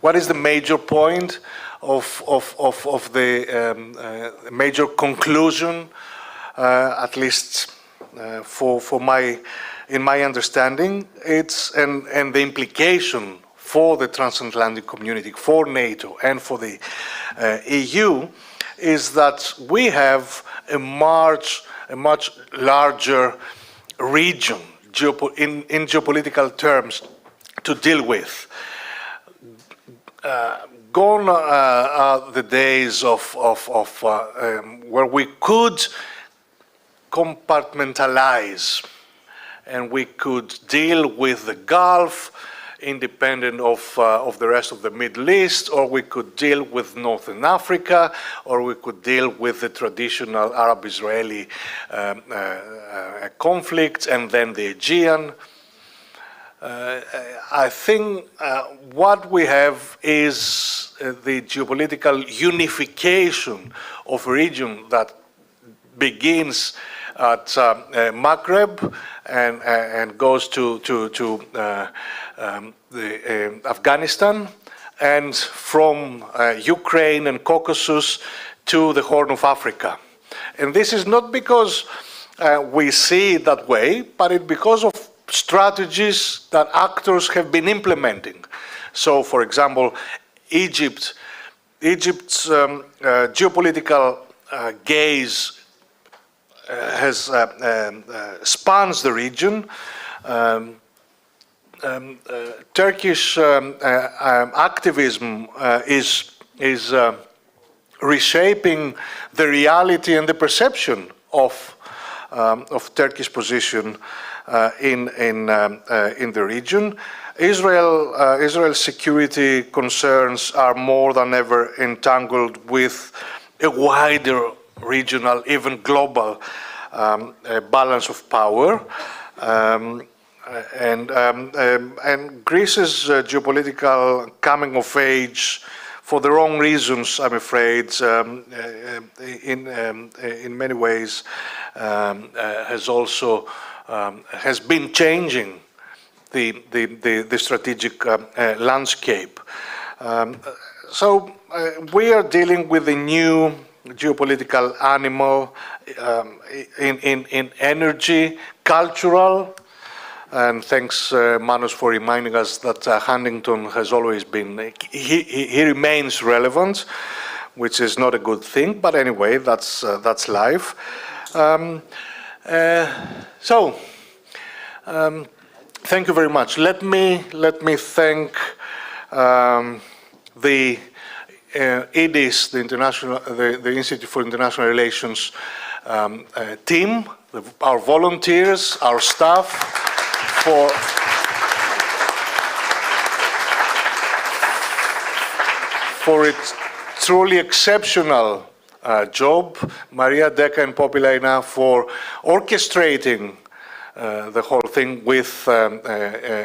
what is the major point of the major conclusion, at least in my understanding, it's and the implication for the transatlantic community, for NATO and for the EU, is that we have a much larger region in geopolitical terms to deal with. Gone are the days of where we could compartmentalize and we could deal with the Gulf independent of the rest of the Middle East, or we could deal with Northern Africa, or we could deal with the traditional Arab-Israeli conflict and then the Aegean. I think what we have is the geopolitical unification of a region that begins at Maghreb and goes to Afghanistan, and from Ukraine and Caucasus to the Horn of Africa. And this is not because we see it that way, but it's because of strategies that actors have been implementing. So, for example, Egypt's geopolitical gaze spans the region. Turkish activism reshaping the reality and the perception of Turkey's position in the region. Israel's security concerns are more than ever entangled with a wider regional, even global balance of power. And Greece's geopolitical coming of age, for the wrong reasons, I'm afraid, in many ways, has been changing the strategic landscape. So we are dealing with a new geopolitical animal in energy, cultural, and thanks, Manos, for reminding us that Huntington has always been, he remains relevant, which is not a good thing, but anyway, that's life. Thank you very much. Let me thank the IDIS, the Institute for International Relations team, our volunteers, our staff, for its truly exceptional job, Maria Deca and Popilina for orchestrating the whole thing with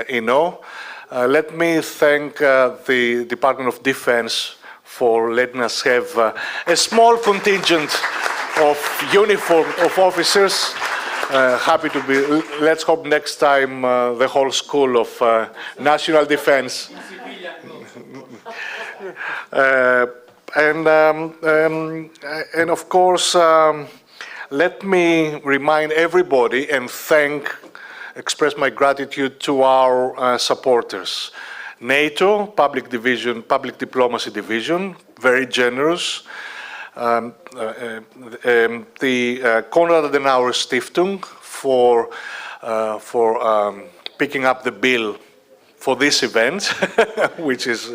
INO. Let me thank the Department of Defense for letting us have a small contingent of officers. Happy to be, let's hope next time the whole school of national defense. And of course, let me remind everybody and express my gratitude to our supporters. NATO, Public Diplomacy Division, very generous. The Konrad Adenauer Stiftung for picking up the bill for this event, which is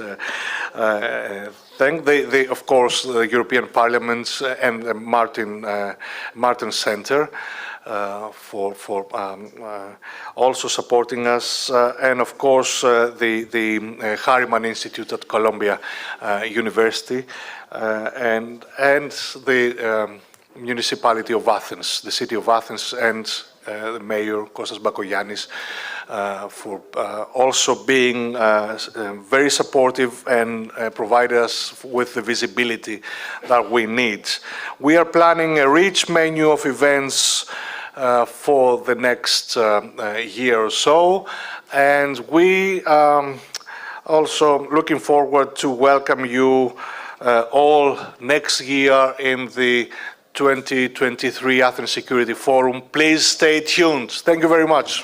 of course the European Parliament and the Martin Center for also supporting us, and of course the Harriman Institute at Columbia University, and the municipality of Athens, the city of Athens, and the mayor Kostas Bakoyannis for also being very supportive and provide us with the visibility that we need. We are planning a rich menu of events for the next year or so, and we also looking forward to welcome you all next year in the 2023 Athens Security Forum. Please stay tuned. Thank you very much.